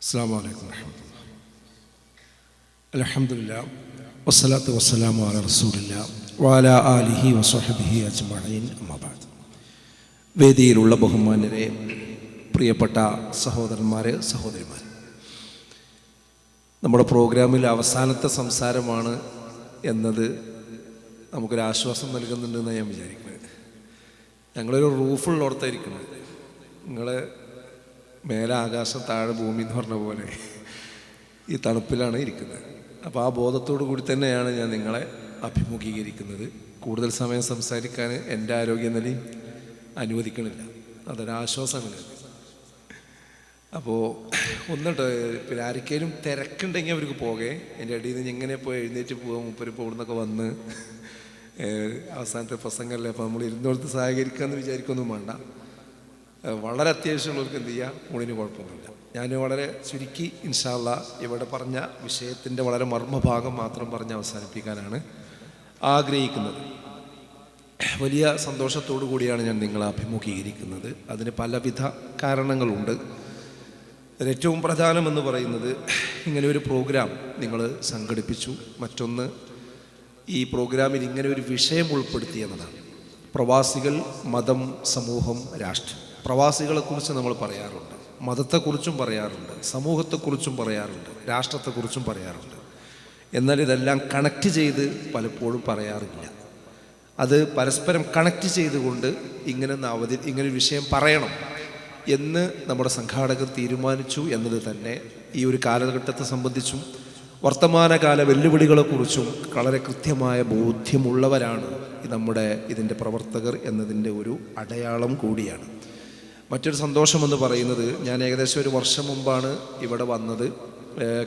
അസ്സലാമു അലൈക്കും വറഹ്മത്തുള്ളാഹി. അൽഹംദുലില്ലാഹ് വസ്സലാത്തു വസ്സലാമു അലാ റസൂലില്ലാഹ് വഅലാ ആലിഹി വസ്വഹ്ബിഹി അജ്മഈൻ. അമ്മാ ബഅദ്. വേദിയിലുള്ള ബഹുമാന്യരെ, പ്രിയപ്പെട്ട സഹോദരന്മാരെ, സഹോദരിമാരെ, നമ്മുടെ പ്രോഗ്രാമിൽ അവസാനത്തെ സംസാരമാണ് എന്നത് നമുക്കൊരാശ്വാസം നൽകുന്നുണ്ടെന്ന് ഞാൻ വിചാരിക്കുന്നത്. ഞങ്ങളൊരു റൂഫുള്ളോടത്തായിരിക്കുന്നത്. നിങ്ങൾ മേലെ ആകാശം, താഴെ ഭൂമി എന്ന് പറഞ്ഞ പോലെ ഈ തണുപ്പിലാണ് ഇരിക്കുന്നത്. അപ്പോൾ ആ ബോധത്തോടു കൂടി തന്നെയാണ് ഞാൻ നിങ്ങളെ അഭിമുഖീകരിക്കുന്നത്. കൂടുതൽ സമയം സംസാരിക്കാൻ എൻ്റെ ആരോഗ്യനിലയും അനുവദിക്കണില്ല. അതൊരാശ്വാസമാണ്. അപ്പോൾ ഒന്നിട്ട് പിന്നെ ആർക്കെങ്കിലും തിരക്കുണ്ടെങ്കിൽ അവർക്ക് പോകെ എൻ്റെ ഇടയിൽ നിന്ന് എങ്ങനെ പോയി എഴുന്നേറ്റ് പോകാം. മുപ്പരിപ്പോൾ ഇവിടെ നിന്നൊക്കെ വന്ന് അവസാനത്തെ പ്രസംഗമല്ലേ, അപ്പോൾ നമ്മൾ ഇരുന്നോടത്ത് സഹകരിക്കാമെന്ന് വിചാരിക്കൊന്നും വേണ്ട. വളരെ അത്യാവശ്യമുള്ളവർക്ക് എന്ത് ചെയ്യുക, ഊണിന് കുഴപ്പമൊന്നുമില്ല. ഞാൻ വളരെ ചുരുക്കി ഇൻഷാ അല്ലാഹ് ഇവിടെ പറഞ്ഞ വിഷയത്തിൻ്റെ വളരെ മർമ്മഭാഗം മാത്രം പറഞ്ഞ് അവസാനിപ്പിക്കാനാണ് ആഗ്രഹിക്കുന്നത്. വലിയ സന്തോഷത്തോടു കൂടിയാണ് ഞാൻ നിങ്ങളെ അഭിമുഖീകരിക്കുന്നത്. അതിന് പലവിധ കാരണങ്ങളുണ്ട്. ഏറ്റവും പ്രധാനമെന്ന് പറയുന്നത്, ഇങ്ങനെ ഒരു പ്രോഗ്രാം നിങ്ങൾ സംഘടിപ്പിച്ചു. മറ്റൊന്ന്, ഈ പ്രോഗ്രാമിൽ ഇങ്ങനെ ഒരു വിഷയം ഉൾപ്പെടുത്തി എന്നതാണ്. പ്രവാസികൾ, മതം, സമൂഹം, രാഷ്ട്രം. പ്രവാസികളെക്കുറിച്ച് നമ്മൾ പറയാറുണ്ട്, മതത്തെക്കുറിച്ചും പറയാറുണ്ട്, സമൂഹത്തെക്കുറിച്ചും പറയാറുണ്ട്, രാഷ്ട്രത്തെക്കുറിച്ചും പറയാറുണ്ട്. എന്നാൽ ഇതെല്ലാം കണക്റ്റ് ചെയ്ത് പലപ്പോഴും പറയാറില്ല. അത് പരസ്പരം കണക്റ്റ് ചെയ്തുകൊണ്ട് ഇങ്ങനെ വിഷയം പറയണം എന്ന് നമ്മുടെ സംഘാടകർ തീരുമാനിച്ചു എന്നത് തന്നെ ഈ ഒരു കാലഘട്ടത്തെ സംബന്ധിച്ചും വർത്തമാനകാല വെല്ലുവിളികളെക്കുറിച്ചും വളരെ കൃത്യമായ ബോധ്യമുള്ളവരാണ് ഇതിൻ്റെ പ്രവർത്തകർ എന്നതിൻ്റെ ഒരു അടയാളം കൂടിയാണ്. മറ്റൊരു സന്തോഷമെന്ന് പറയുന്നത്, ഞാൻ ഏകദേശം ഒരു വർഷം മുമ്പാണ് ഇവിടെ വന്നത്.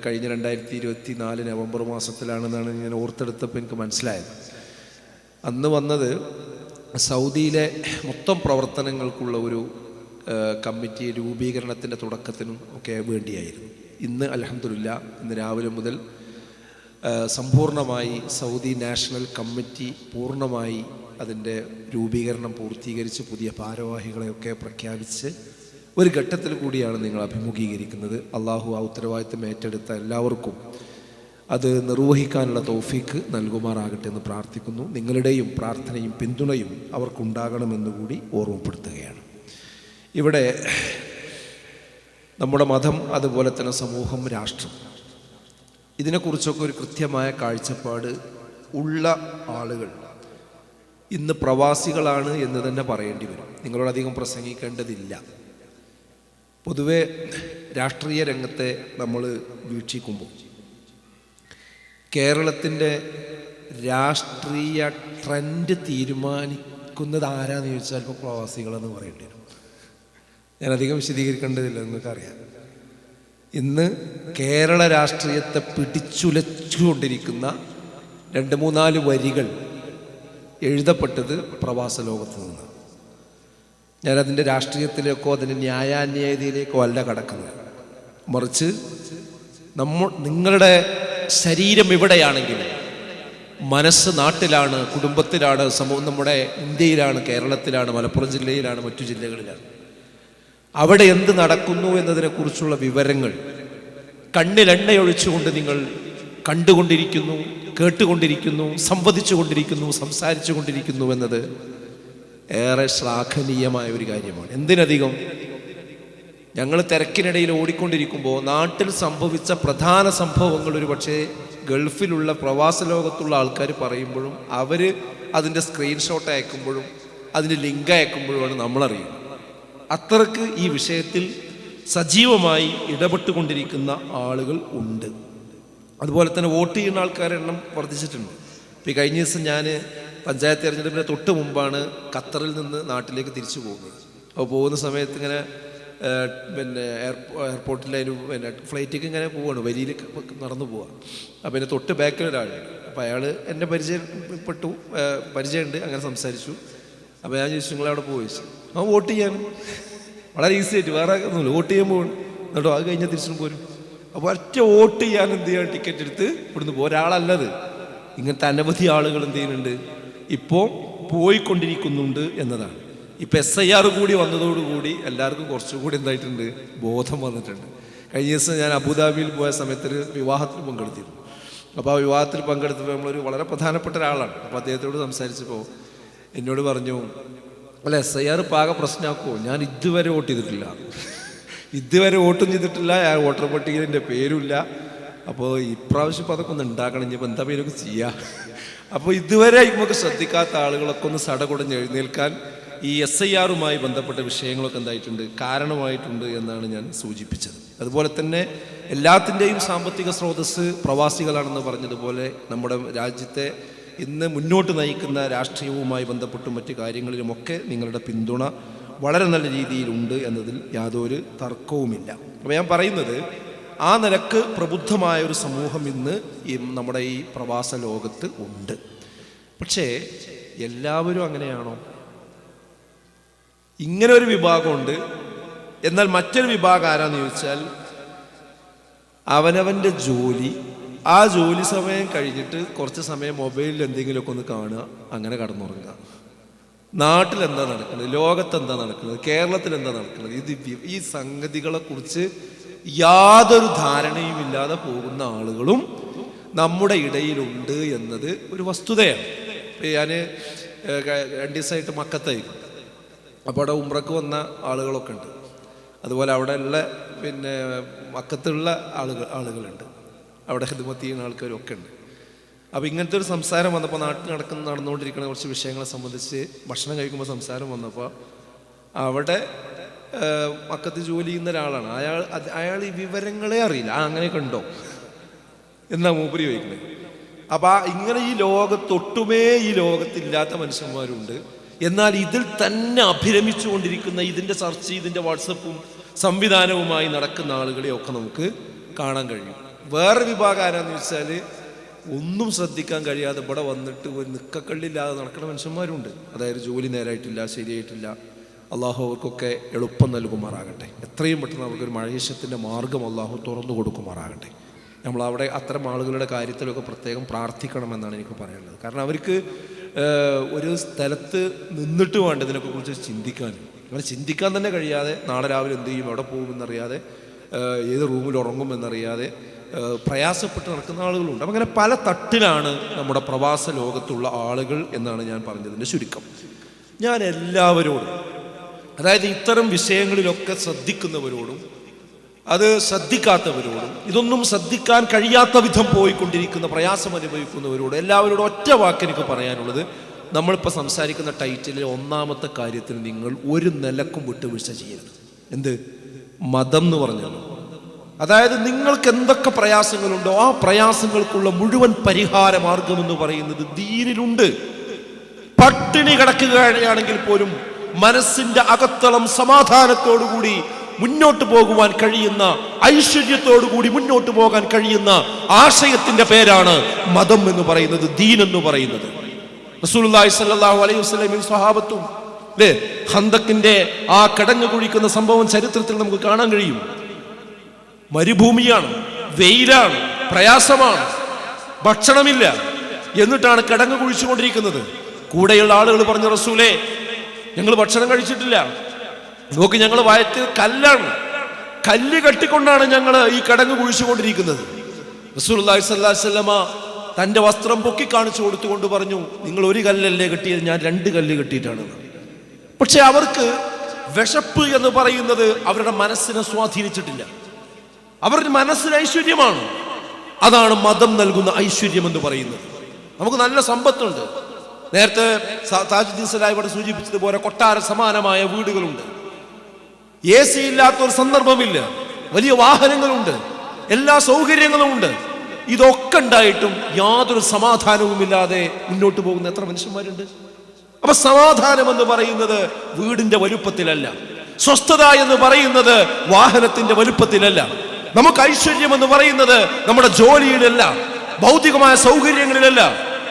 കഴിഞ്ഞ 2024 നവംബർ മാസത്തിലാണെന്നാണ് ഞാൻ ഓർത്തെടുത്തപ്പോൾ എനിക്ക് മനസ്സിലായത്. അന്ന് വന്നത് സൗദിയിലെ മൊത്തം പ്രവർത്തനങ്ങൾക്കുള്ള ഒരു കമ്മിറ്റി രൂപീകരണത്തിൻ്റെ തുടക്കത്തിനും ഒക്കെ വേണ്ടിയായിരുന്നു. ഇന്ന് അൽഹംദുലില്ലാഹ്, ഇന്ന് രാവിലെ മുതൽ സമ്പൂർണ്ണമായി സൗദി നാഷണൽ കമ്മിറ്റി പൂർണ്ണമായി അതിൻ്റെ രൂപീകരണം പൂർത്തീകരിച്ച് പുതിയ ഭാരവാഹികളെയൊക്കെ പ്രഖ്യാപിച്ച് ഒരു ഘട്ടത്തിൽ കൂടിയാണ് നിങ്ങൾ അഭിമുഖീകരിക്കുന്നത്. അള്ളാഹു ആ ഉത്തരവാദിത്തം ഏറ്റെടുത്ത എല്ലാവർക്കും അത് നിർവഹിക്കാനുള്ള തൗഫീക്ക് നൽകുമാറാകട്ടെ എന്ന് പ്രാർത്ഥിക്കുന്നു. നിങ്ങളുടെയും പ്രാർത്ഥനയും പിന്തുണയും അവർക്കുണ്ടാകണമെന്ന് കൂടി ഓർമ്മപ്പെടുത്തുകയാണ്. ഇവിടെ നമ്മുടെ മതം, അതുപോലെ തന്നെ സമൂഹം, രാഷ്ട്രം, ഇതിനെക്കുറിച്ചൊക്കെ ഒരു കൃത്യമായ കാഴ്ചപ്പാട് ഉള്ള ആളുകൾ ഇന്ന് പ്രവാസികളാണ് എന്ന് തന്നെ പറയേണ്ടി വരും. നിങ്ങളോടധികം പ്രസംഗിക്കേണ്ടതില്ല. പൊതുവെ രാഷ്ട്രീയ രംഗത്തെ നമ്മൾ വീക്ഷിക്കുമ്പോൾ കേരളത്തിൻ്റെ രാഷ്ട്രീയ ട്രെൻഡ് തീരുമാനിക്കുന്നത് ആരാന്ന് ചോദിച്ചാൽ ഇപ്പോൾ പ്രവാസികളെന്ന് പറയേണ്ടി വരും. ഞാനധികം വിശദീകരിക്കേണ്ടതില്ല, നിങ്ങൾക്കറിയാം. ഇന്ന് കേരള രാഷ്ട്രീയത്തെ പിടിച്ചുലച്ചുകൊണ്ടിരിക്കുന്ന 2-3-4 വരികൾ എഴുതപ്പെട്ടത് പ്രവാസ ലോകത്ത് നിന്ന്. ഞാനതിൻ്റെ രാഷ്ട്രീയത്തിലേക്കോ അതിൻ്റെ ന്യായാന്യായതയിലേക്കോ അല്ല കടക്കുന്നത്. മറിച്ച് നിങ്ങളുടെ ശരീരം ഇവിടെയാണെങ്കിൽ മനസ്സ് നാട്ടിലാണ്, കുടുംബത്തിലാണ്, നമ്മുടെ ഇന്ത്യയിലാണ്, കേരളത്തിലാണ്, മലപ്പുറം ജില്ലയിലാണ്, മറ്റു ജില്ലകളിലാണ്. അവിടെ എന്ത് നടക്കുന്നു എന്നതിനെക്കുറിച്ചുള്ള വിവരങ്ങൾ കണ്ണിലെണ്ണയൊഴിച്ചുകൊണ്ട് നിങ്ങൾ കണ്ടുകൊണ്ടിരിക്കുന്നു, കേട്ടുകൊണ്ടിരിക്കുന്നു, സംവദിച്ചു കൊണ്ടിരിക്കുന്നു, സംസാരിച്ചു കൊണ്ടിരിക്കുന്നു എന്നത് ഏറെ ശ്ലാഘനീയമായ ഒരു കാര്യമാണ്. എന്തിനധികം, ഞങ്ങൾ തിരക്കിനിടയിൽ ഓടിക്കൊണ്ടിരിക്കുമ്പോൾ നാട്ടിൽ സംഭവിച്ച പ്രധാന സംഭവങ്ങൾ ഒരു പക്ഷേ ഗൾഫിലുള്ള പ്രവാസ ലോകത്തുള്ള ആൾക്കാർ പറയുമ്പോഴും അവർ അതിൻ്റെ സ്ക്രീൻഷോട്ട് അയക്കുമ്പോഴും അതിൻ്റെ ലിങ്ക് അയക്കുമ്പോഴുമാണ് നമ്മളറിയുന്നത്. അത്രക്ക് ഈ വിഷയത്തിൽ സജീവമായി ഇടപെട്ടുകൊണ്ടിരിക്കുന്ന ആളുകൾ ഉണ്ട്. അതുപോലെ തന്നെ വോട്ട് ചെയ്യുന്ന ആൾക്കാരുടെ എണ്ണം വർദ്ധിച്ചിട്ടുണ്ട്. ഇപ്പോൾ ഈ കഴിഞ്ഞ ദിവസം ഞാൻ പഞ്ചായത്ത് തിരഞ്ഞെടുപ്പിന് തൊട്ട് മുമ്പാണ് ഖത്തറിൽ നിന്ന് നാട്ടിലേക്ക് തിരിച്ചു പോകുന്നത്. അപ്പോൾ പോകുന്ന സമയത്ത് ഇങ്ങനെ എയർപോർട്ടിൽ ഫ്ലൈറ്റിലേക്ക് ഇങ്ങനെ പോവുകയാണ്, വരിയിൽ നടന്നു പോവുക. അപ്പോൾ എൻ്റെ തൊട്ട് ബാക്കിലൊരാളുണ്ട്. അപ്പോൾ അയാൾ എന്നെ പരിചയമുണ്ട്, അങ്ങനെ സംസാരിച്ചു. അപ്പോൾ ഞാൻ ചോദിച്ചു, നിങ്ങളവിടെ പോയി? വോട്ട് ചെയ്യാൻ വളരെ ഈസി ആയിട്ട്, വേറെ ഒന്നുമില്ല, വോട്ട് ചെയ്യാൻ പോകും എന്നിട്ടോ അത് കഴിഞ്ഞാൽ തിരിച്ചും പോരും. അപ്പോൾ ഒറ്റ വോട്ട് ചെയ്യാൻ എന്ത് ചെയ്യാൻ ടിക്കറ്റ് എടുത്ത് ഇവിടുന്ന് പോകും. ഒരാളല്ലത്, ഇങ്ങനത്തെ അനവധി ആളുകൾ എന്ത് ചെയ്യുന്നുണ്ട്, ഇപ്പോൾ പോയിക്കൊണ്ടിരിക്കുന്നുണ്ട് എന്നതാണ്. ഇപ്പം SIR കൂടി വന്നതോടുകൂടി എല്ലാവർക്കും കുറച്ചുകൂടി എന്തായിട്ടുണ്ട്, ബോധം വന്നിട്ടുണ്ട്. കഴിഞ്ഞ ദിവസം ഞാൻ അബുദാബിയിൽ പോയ സമയത്ത് ഒരു വിവാഹത്തിൽ പങ്കെടുത്തിരുന്നു. അപ്പോൾ ആ വിവാഹത്തിൽ പങ്കെടുത്തപ്പോൾ നമ്മളൊരു വളരെ പ്രധാനപ്പെട്ട ഒരാളാണ്. അപ്പോൾ അദ്ദേഹത്തോട് സംസാരിച്ചപ്പോൾ എന്നോട് പറഞ്ഞു, അല്ല SIR പാക പ്രശ്നമാക്കുമോ? ഞാൻ ഇതുവരെ വോട്ട് ചെയ്തിട്ടില്ല, ഇതുവരെ വോട്ടും ചെയ്തിട്ടില്ല, ഞാൻ വോട്ടർ പട്ടികയിൽ എൻ്റെ പേരുമില്ല. അപ്പോൾ ഇപ്രാവശ്യം ഇപ്പോൾ അതൊക്കെ ഒന്ന് ഉണ്ടാക്കണം, ഇനിയിപ്പോൾ എന്താ പേരൊക്കെ ചെയ്യുക. അപ്പോൾ ഇതുവരെ നമുക്ക് ശ്രദ്ധിക്കാത്ത ആളുകളൊക്കെ ഒന്ന് സടകുടഞ്ഞ് എഴുന്നേൽക്കാൻ ഈ SIRുമായി ബന്ധപ്പെട്ട വിഷയങ്ങളൊക്കെ എന്തായിട്ടുണ്ട്, കാരണമായിട്ടുണ്ട് എന്നാണ് ഞാൻ സൂചിപ്പിച്ചത്. അതുപോലെ തന്നെ എല്ലാത്തിൻ്റെയും സാമ്പത്തിക സ്രോതസ്സ് പ്രവാസികളാണെന്ന് പറഞ്ഞതുപോലെ നമ്മുടെ രാജ്യത്തെ ഇന്ന് മുന്നോട്ട് നയിക്കുന്ന രാഷ്ട്രീയവുമായി ബന്ധപ്പെട്ടും മറ്റു കാര്യങ്ങളിലുമൊക്കെ നിങ്ങളുടെ പിന്തുണ വളരെ നല്ല രീതിയിലുണ്ട് എന്നതിൽ യാതൊരു തർക്കവുമില്ല. അപ്പോൾ ഞാൻ പറയുന്നത്, ആ നിലക്ക് പ്രബുദ്ധമായ ഒരു സമൂഹം ഇന്ന് നമ്മുടെ ഈ പ്രവാസ ലോകത്ത് ഉണ്ട്. പക്ഷേ എല്ലാവരും അങ്ങനെയാണോ? ഇങ്ങനെ ഒരു വിഭാഗമുണ്ട്. എന്നാൽ മറ്റൊരു വിഭാഗം ആരാന്ന് ചോദിച്ചാൽ, അവനവൻ്റെ ജോലി, ആ ജോലി സമയം കഴിഞ്ഞിട്ട് കുറച്ച് സമയം മൊബൈലിൽ എന്തെങ്കിലുമൊക്കെ ഒന്ന് കാണുക, അങ്ങനെ കടന്നുറങ്ങുക. നാട്ടിൽ എന്താ നടക്കുന്നത്, ലോകത്ത് എന്താ നടക്കുന്നത്, കേരളത്തിൽ എന്താ നടക്കുന്നത്, ഈ സംഗതികളെ കുറിച്ച് യാതൊരു ധാരണയും ഇല്ലാതെ പോകുന്ന ആളുകളും നമ്മുടെ ഇടയിലുണ്ട് എന്നത് ഒരു വസ്തുതയാണ്. ഞാൻ 2 ദിവസമായിട്ട് മക്കത്തായിരുന്നു. അപ്പോൾ അവിടെ ഉംറക്ക് വന്ന ആളുകളൊക്കെ ഉണ്ട്. അതുപോലെ അവിടെ ഉള്ള മക്കത്തുള്ള ആളുകളുണ്ട്, അവിടെ ഹിദ്മത്ത് ചെയ്യുന്ന ആൾക്കാരൊക്കെ ഉണ്ട്. അപ്പോൾ ഇങ്ങനത്തെ ഒരു സംസാരം വന്നപ്പോൾ, നാട്ടിൽ നടന്നുകൊണ്ടിരിക്കുന്ന കുറച്ച് വിഷയങ്ങളെ സംബന്ധിച്ച് ഭക്ഷണം കഴിക്കുമ്പോൾ സംസാരം വന്നപ്പോൾ, അവിടെ മക്കത്ത് ജോലി ചെയ്യുന്ന ഒരാളാണ്. അയാൾ ഈ വിവരങ്ങളെ അറിയില്ല. അങ്ങനെയൊക്കെ ഉണ്ടോ എന്നാ മൂപ്പര് ചോദിക്കുന്നത്. അപ്പം ഇങ്ങനെ ഈ ലോകത്തൊട്ടുമേ ഈ ലോകത്തില്ലാത്ത മനുഷ്യന്മാരുണ്ട്. എന്നാൽ ഇതിൽ തന്നെ അഭിരമിച്ചു കൊണ്ടിരിക്കുന്ന, ഇതിൻ്റെ ചർച്ച, ഇതിൻ്റെ വാട്സപ്പും സംവിധാനവുമായി നടക്കുന്ന ആളുകളെയൊക്കെ നമുക്ക് കാണാൻ കഴിയും. വേറെ വിഭാഗം ആരാന്ന് വെച്ചാൽ, ഒന്നും ശ്രദ്ധിക്കാൻ കഴിയാതെ ഇവിടെ വന്നിട്ട് ഒരു നിക്കക്കള്ളില്ലാതെ നടക്കുന്ന മനുഷ്യന്മാരുണ്ട്. അതായത് ജോലി നേരായിട്ടില്ല, ശരിയായിട്ടില്ല. അള്ളാഹു അവർക്കൊക്കെ എളുപ്പം നൽകുമാറാകട്ടെ. എത്രയും പെട്ടെന്ന് അവർക്കൊരു മഴേശത്തിൻ്റെ മാർഗം അള്ളാഹു തുറന്നു കൊടുക്കുമാറാകട്ടെ. നമ്മളവിടെ അത്തരം ആളുകളുടെ കാര്യത്തിലൊക്കെ പ്രത്യേകം പ്രാർത്ഥിക്കണമെന്നാണ് എനിക്ക് പറയാനുള്ളത്. കാരണം അവർക്ക് ഒരു സ്ഥലത്ത് നിന്നിട്ട് വേണ്ട ഇതിനൊക്കെ കുറിച്ച് ചിന്തിക്കാൻ. അങ്ങനെ ചിന്തിക്കാൻ തന്നെ കഴിയാതെ, നാളെ രാവിലെ എന്ത് ചെയ്യും, എവിടെ പോകുമെന്നറിയാതെ, ഏത് റൂമിൽ ഉറങ്ങുമെന്നറിയാതെ പ്രയാസപ്പെട്ട് നടക്കുന്ന ആളുകളുണ്ട്. അപ്പം അങ്ങനെ പല തട്ടിലാണ് നമ്മുടെ പ്രവാസ ലോകത്തുള്ള ആളുകൾ എന്നാണ് ഞാൻ പറഞ്ഞതിൻ്റെ ചുരുക്കം. ഞാൻ എല്ലാവരോടും, അതായത് ഇത്തരം വിഷയങ്ങളിലൊക്കെ ശ്രദ്ധിക്കുന്നവരോടും അത് ശ്രദ്ധിക്കാത്തവരോടും, ഇതൊന്നും ശ്രദ്ധിക്കാൻ കഴിയാത്ത വിധം പോയിക്കൊണ്ടിരിക്കുന്ന, പ്രയാസം അനുഭവിക്കുന്നവരോടും എല്ലാവരോടും ഒറ്റ വാക്ക് എനിക്ക് പറയാനുള്ളത്, നമ്മളിപ്പോൾ സംസാരിക്കുന്ന ടൈറ്റിലെ ഒന്നാമത്തെ കാര്യത്തിൽ നിങ്ങൾ ഒരു നിലക്കും വിട്ടുവീഴ്ച ചെയ്യരുത്. എന്ത്? മതം എന്ന് പറഞ്ഞല്ലോ. അതായത് നിങ്ങൾക്ക് എന്തൊക്കെ പ്രയാസങ്ങളുണ്ടോ ആ പ്രയാസങ്ങൾക്കുള്ള മുഴുവൻ പരിഹാര മാർഗം എന്ന് പറയുന്നത് ദീനിലുണ്ട്. പട്ടിണി കിടക്കുകയാണെങ്കിൽ പോലും മനസ്സിന്റെ അകത്തളം സമാധാനത്തോടുകൂടി മുന്നോട്ട് പോകുവാൻ കഴിയുന്ന, ഐശ്വര്യത്തോടുകൂടി മുന്നോട്ട് പോകാൻ കഴിയുന്ന ആശയത്തിന്റെ പേരാണ് മതം എന്ന് പറയുന്നത്, ദീൻ എന്ന് പറയുന്നത്. റസൂലുള്ളാഹി സ്വല്ലല്ലാഹു അലൈഹി വസല്ലമയും സ്വഹാബത്തും ഖന്തക്കിന്റെ ആ കിടങ്ങ് കുഴിക്കുന്ന സംഭവം ചരിത്രത്തിൽ നമുക്ക് കാണാൻ കഴിയും. മരുഭൂമിയാണ്, വെയിലാണ്, പ്രയാസമാണ്, ഭക്ഷണമില്ല, എന്നിട്ടാണ് കിടങ്ങ് കുഴിച്ചുകൊണ്ടിരിക്കുന്നത്. കൂടെയുള്ള ആളുകൾ പറഞ്ഞു, റസൂലേ ഞങ്ങൾ ഭക്ഷണം കഴിച്ചിട്ടില്ല, നോക്ക് ഞങ്ങൾ വയറ്റിൽ കല്ലാണ്, കല്ല് കെട്ടിക്കൊണ്ടാണ് ഞങ്ങൾ ഈ കിടങ്ങ് കുഴിച്ചുകൊണ്ടിരിക്കുന്നത്. റസൂലുള്ളാഹി സ്വല്ലല്ലാഹു അലൈഹി വസല്ലമ തന്റെ വസ്ത്രം പൊക്കി കാണിച്ചു കൊടുത്തുകൊണ്ട് പറഞ്ഞു, നിങ്ങൾ ഒരു കല്ലല്ലേ കെട്ടിയത്, ഞാൻ 2 കല്ല് കെട്ടിയിട്ടാണ്. പക്ഷെ അവർക്ക് വിശപ്പ് എന്ന് പറയുന്നത് അവരുടെ മനസ്സിനെ സ്വാധീനിച്ചിട്ടില്ല. അവരുടെ മനസ്സിന് ഐശ്വര്യമാണ്. അതാണ് മതം നൽകുന്ന ഐശ്വര്യം എന്ന് പറയുന്നത്. നമുക്ക് നല്ല സമ്പത്തുണ്ട്. നേരത്തെ താജുദ്ദീൻ സലാഹി ഇവിടെ സൂചിപ്പിച്ചതുപോലെ കൊട്ടാര സമാനമായ വീടുകളുണ്ട്. AC ഇല്ലാത്ത ഒരു സന്ദർഭമില്ല. വലിയ വാഹനങ്ങളുണ്ട്, എല്ലാ സൗകര്യങ്ങളും ഉണ്ട്. ഇതൊക്കെ ഉണ്ടായിട്ടും യാതൊരു സമാധാനവുമില്ലാതെ മുന്നോട്ട് പോകുന്ന എത്ര മനുഷ്യന്മാരുണ്ട്. അപ്പൊ സമാധാനം എന്ന് പറയുന്നത് വീടിന്റെ വലുപ്പത്തിലല്ല, സ്വസ്ഥത എന്ന് പറയുന്നത് വാഹനത്തിന്റെ വലുപ്പത്തിലല്ല, നമുക്ക് ഐശ്വര്യം എന്ന് പറയുന്നത് നമ്മുടെ ജോലിയിലല്ല, ഭൗതികമായ സൗകര്യങ്ങളിലല്ല,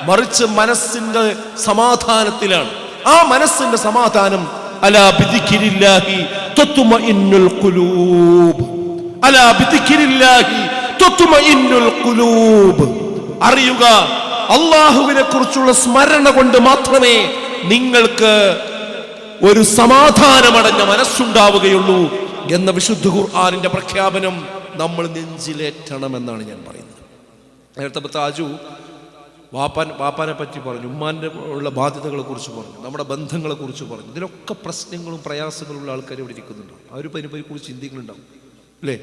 മറിച്ച് മനസ്സിന്റെ സമാധാനത്തിലാണ്. ആ മനസ്സിന്റെ സമാധാനം അലാ ബിദിക്രില്ലാഹി തത്മഇന്നുൽ ഖുലൂബ്, അലാ ബിദിക്രില്ലാഹി തത്മഇന്നുൽ ഖുലൂബ്. അറിയുക, അല്ലാഹുവിനെ കുറിച്ചുള്ള സ്മരണ കൊണ്ട് മാത്രമേ നിങ്ങൾക്ക് ഒരു സമാധാനമടഞ്ഞ മനസ്സുണ്ടാവുകയുള്ളൂ എന്ന വിശുദ്ധ ഖുർആനിന്റെ പ്രഖ്യാപനം നമ്മൾ നെഞ്ചിലേറ്റണമെന്നാണ് ഞാൻ പറയുന്നത്. നേരത്തെ താജു വാപ്പാനെ പറ്റി പറഞ്ഞു, ഉമ്മാൻ്റെ ഉള്ള ബാധ്യതകളെ കുറിച്ച് പറഞ്ഞു, നമ്മുടെ ബന്ധങ്ങളെ കുറിച്ച് പറഞ്ഞു. ഇതിലൊക്കെ പ്രശ്നങ്ങളും പ്രയാസങ്ങളും ഉള്ള ആൾക്കാർ ഇവിടെ ഇരിക്കുന്നുണ്ടാവും. അവരിപ്പോൾ അതിനെക്കുറിച്ച് ചിന്തിക്കുന്നുണ്ടാവും അല്ലേ?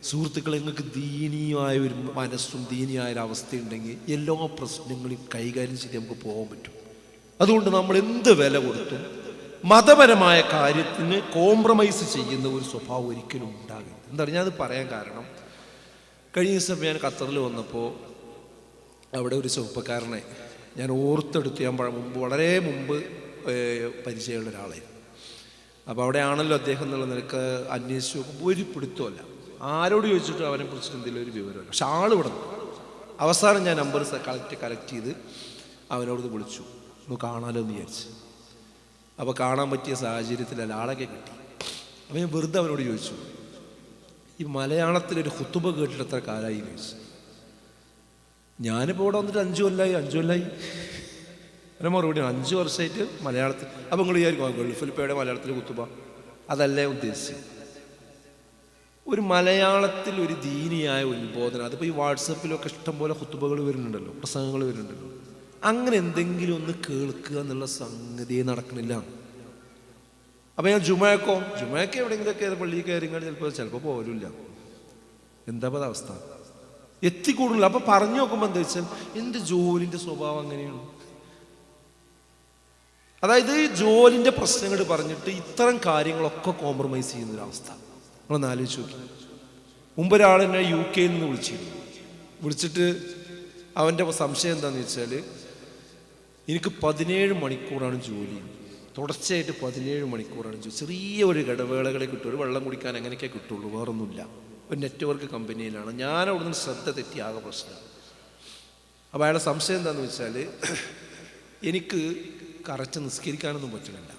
സുഹൃത്തുക്കളെ, നിങ്ങൾക്ക് ദീനീയമായ ഒരു മനസ്സും ദീനീയായ ഒരു അവസ്ഥയുണ്ടെങ്കിൽ എല്ലാ പ്രശ്നങ്ങളും കൈകാര്യം ചെയ്ത് നമുക്ക് പോകാൻ പറ്റും. അതുകൊണ്ട് നമ്മൾ എന്ത് വില കൊടുത്തും മതപരമായ കാര്യത്തിന് കോംപ്രമൈസ് ചെയ്യുന്ന ഒരു സ്വഭാവം ഒരിക്കലും ഉണ്ടാകരുത്. എന്താണ് ഞാനത് പറയാൻ കാരണം, കഴിഞ്ഞ ദിവസം ഞാൻ ഖത്തറിൽ വന്നപ്പോൾ അവിടെ ഒരു ചെറുപ്പക്കാരനെ ഞാൻ ഓർത്തെടുത്ത്, ഞാൻ വളരെ മുമ്പ് പരിചയമുള്ള ഒരാളായിരുന്നു. അപ്പോൾ അവിടെ ആണല്ലോ അദ്ദേഹം എന്നുള്ള നിനക്ക് അന്വേഷിച്ച് നോക്കുമ്പോൾ ഒരു പിടുത്തമല്ല, ആരോട് ചോദിച്ചിട്ടും അവനെ കുറിച്ചിട്ട് എന്തെങ്കിലും ഒരു വിവരമല്ല. പക്ഷെ ആൾ ഇവിടെ നിന്ന് അവസാനം ഞാൻ നമ്പർ കളക്ട് ചെയ്ത് അവനോട് വിളിച്ചു, ഒന്ന് കാണാലോ എന്ന് വിചാരിച്ച്. അപ്പോൾ കാണാൻ പറ്റിയ സാഹചര്യത്തിലല്ല, ആളൊക്കെ കിട്ടി. അപ്പോൾ ഞാൻ വെറുതെ അവനോട് ചോദിച്ചു, ഈ മലയാളത്തിലൊരു ഖുതുബ കേട്ടിട്ട് എത്ര കാലമായി എന്ന് ചോദിച്ചു. ഞാനിപ്പോൾ ഇവിടെ വന്നിട്ട് 5 കൊല്ലമായി. അവനെ മറുപടി 5 വർഷമായിട്ട് മലയാളത്തിൽ. അപ്പോൾ നിങ്ങൾ വിചാരിക്കും ഗൾഫിൽ പോയുടെ മലയാളത്തിൽ ഖുതുബ, അതല്ലേ ഉദ്ദേശിച്ചത്. ഒരു മലയാളത്തിൽ ഒരു ദീനിയായ ഉത്ബോധനം, അതിപ്പോൾ ഈ വാട്സപ്പിലൊക്കെ ഇഷ്ടംപോലെ ഖുതുബകൾ വരുന്നുണ്ടല്ലോ, പ്രസംഗങ്ങൾ വരുന്നുണ്ടല്ലോ, അങ്ങനെ എന്തെങ്കിലും ഒന്ന് കേൾക്കുക എന്നുള്ള സംഗതിയെ നടക്കണില്ല. അപ്പം ഞാൻ ജുമയ്ക്ക് എവിടെയെങ്കിലുമൊക്കെ പള്ളിയിൽ കയറിങ്ങാണ്ട് ചിലപ്പോൾ പോരില്ല. എന്താ അത് അവസ്ഥ, എത്തിക്കൂടില്ല. അപ്പം പറഞ്ഞു നോക്കുമ്പോൾ എന്താ വെച്ചാൽ എൻ്റെ ജോലിൻ്റെ സ്വഭാവം അങ്ങനെയാണ്. അതായത് ഈ ജോലിൻ്റെ പ്രശ്നങ്ങൾ പറഞ്ഞിട്ട് ഇത്തരം കാര്യങ്ങളൊക്കെ കോംപ്രമൈസ് ചെയ്യുന്നൊരവസ്ഥ നമ്മളൊന്ന് ആലോചിച്ച് നോക്കി. മുമ്പ് ഒരാൾ എന്നെ UK നിന്ന് വിളിച്ചിട്ട് അവൻ്റെ സംശയം എന്താണെന്ന് വെച്ചാൽ, എനിക്ക് 17 മണിക്കൂറാണ് ജോലി, തുടർച്ചയായിട്ട് 17 മണിക്കൂറാണ് ജോലി. ചെറിയ ഒരു ഇടവേളകളെ കിട്ടും, ഒരു വെള്ളം കുടിക്കാൻ അങ്ങനെയൊക്കെ കിട്ടുള്ളൂ, വേറൊന്നുമില്ല. ഒരു നെറ്റ്വർക്ക് കമ്പനിയിലാണ്. ഞാൻ അവിടെ നിന്ന് ശ്രദ്ധ തെറ്റി ആകെ പ്രശ്നം. അപ്പോൾ അയാളുടെ സംശയം എന്താണെന്ന് വെച്ചാൽ, എനിക്ക് കറക്റ്റ് നിസ്കരിക്കാനൊന്നും പറ്റണില്ല.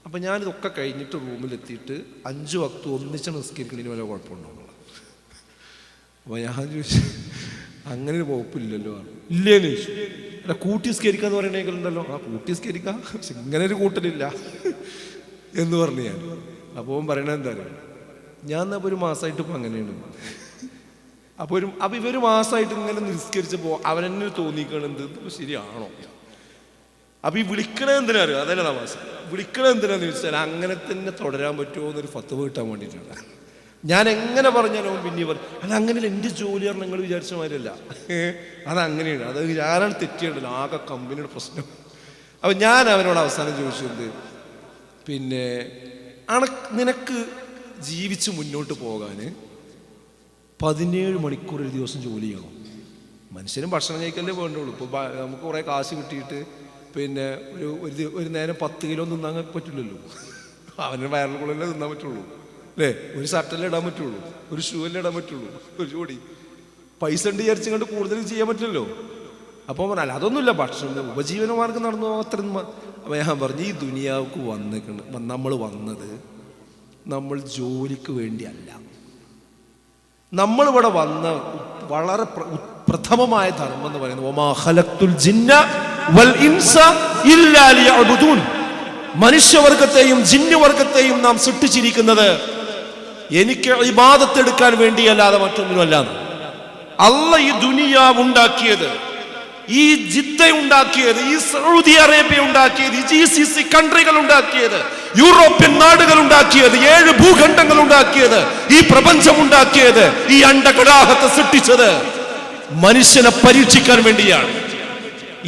അപ്പം ഞാനിതൊക്കെ കഴിഞ്ഞിട്ട് റൂമിലെത്തിയിട്ട് 5 വക്ത് ഒന്നിച്ച് നിസ്കരിക്കണതിന് വല്ല കുഴപ്പമുണ്ടോ എന്നുള്ളത്. അപ്പോൾ ഞാൻ ചോദിച്ചു, അങ്ങനെ ഒരു വകുപ്പില്ലല്ലോ. ഇല്ലേന്ന് ചോദിച്ചു. അല്ല, കൂട്ടി സ്കരിക്കുക എന്ന് പറയണേക്കലുണ്ടല്ലോ. കൂട്ടി സ്കരിക്കാം, പക്ഷെ ഇങ്ങനെ ഒരു കൂട്ടലില്ല എന്ന് പറഞ്ഞു ഞാൻ. അപ്പോൾ പറയണത് എന്തായാലും, ഞാൻ എന്നാൽ ഒരു മാസമായിട്ട് ഇപ്പം അങ്ങനെയാണ്. അപ്പോൾ ഇവർ മാസമായിട്ട് ഇങ്ങനെ നിസ്കരിച്ചപ്പോൾ അവനെന്നെ തോന്നിക്കണത് ശരിയാണോ. അപ്പോൾ ഈ വിളിക്കണത് എന്തിനാ അറിയോ, അതല്ല തമാശ. വിളിക്കണത് എന്തിനാന്ന് ചോദിച്ചാൽ അങ്ങനെ തന്നെ തുടരാൻ പറ്റുമോ എന്നൊരു ഫത്വ കിട്ടാൻ വേണ്ടിയിട്ടാണ്. ഞാൻ എങ്ങനെ പറഞ്ഞാലും പിന്നെ പറയും, അല്ല അങ്ങനെയല്ല, എൻ്റെ ജോലി പറഞ്ഞാൽ നിങ്ങൾ വിചാരിച്ച മാതിരിയല്ല, അതങ്ങനെയാണ്, അത് ഞാനാണ് തെറ്റിയുണ്ടല്ലോ, ആകെ കമ്പനിയുടെ പ്രശ്നം. അപ്പം ഞാൻ അവനോട് അവസാനം ചോദിച്ചത്, പിന്നെ നിനക്ക് ജീവിച്ച് മുന്നോട്ട് പോകാൻ 17 മണിക്കൂർ ഒരു ദിവസം ജോലി ചെയ്യണം. മനുഷ്യനും ഭക്ഷണം കഴിക്കല്ലേ വേണ്ടുള്ളൂ. ഇപ്പോൾ നമുക്ക് കുറേ കാശ് കിട്ടിയിട്ട് പിന്നെ ഒരു നേരം 10 കിലോ തിന്നാൻ പറ്റില്ലല്ലോ. അവൻ്റെ വയറിനുള്ളിലേ തിന്നാൻ പറ്റുള്ളൂ അല്ലേ? ഒരു ഷർട്ടല്ലേ ഇടാൻ പറ്റുള്ളൂ, ഒരു ഷൂ അല്ലേ ഇടാൻ പറ്റുള്ളൂ, ഒരു ജോഡി പൈസ ഉണ്ട് വിചാരിച്ചു കണ്ട് കൂടുതൽ ചെയ്യാൻ പറ്റില്ലല്ലോ. അപ്പോൾ പറഞ്ഞാൽ അതൊന്നുമില്ല, ഭക്ഷണം ഉപജീവനമാർഗം നടന്നു അത്ര. അപ്പോൾ ഞാൻ പറഞ്ഞു, ഈ ദുനിയാവുക്ക് നമ്മൾ വന്നത് നമ്മൾ ജോലിക്ക് വേണ്ടിയല്ല. നമ്മളിവിടെ വന്ന വളരെ പ്രഥമമായ ധർമ്മം എന്ന് പറയുന്നത് വമാ ഖലഖ്തുൽ ജിന്ന വൽ ഇൻസ ഇല്ലാ ലിയഅ്ബുദൂൻ. മനുഷ്യവർഗത്തെയും ജിന്നുവർഗത്തെയും നാം സൃഷ്ടിച്ചിരിക്കുന്നത് എനിക്ക് ഇബാദത്ത് എടുക്കാൻ വേണ്ടിയല്ലാതെ മറ്റൊന്നുമല്ല. അല്ലാഹ് ഈ ദുനിയാവ് ഉണ്ടാക്കിയത്, ഈ ജിദ്ദ ഉണ്ടാക്കിയത്, ഈ സൗദി അറേബ്യ ഉണ്ടാക്കിയത്, ഈ GCC കൺട്രികൾ ഉണ്ടാക്കിയത്, യൂറോപ്യൻ നാടുകൾ ഉണ്ടാക്കിയത്, 7 ഭൂഖണ്ഡങ്ങൾ ഉണ്ടാക്കിയത്, ഈ പ്രപഞ്ചം ഉണ്ടാക്കിയത്, ഈ അണ്ടകടാഹത്തെ സൃഷ്ടിച്ചത് മനുഷ്യനെ പരീക്ഷിക്കാൻ വേണ്ടിയാണ്.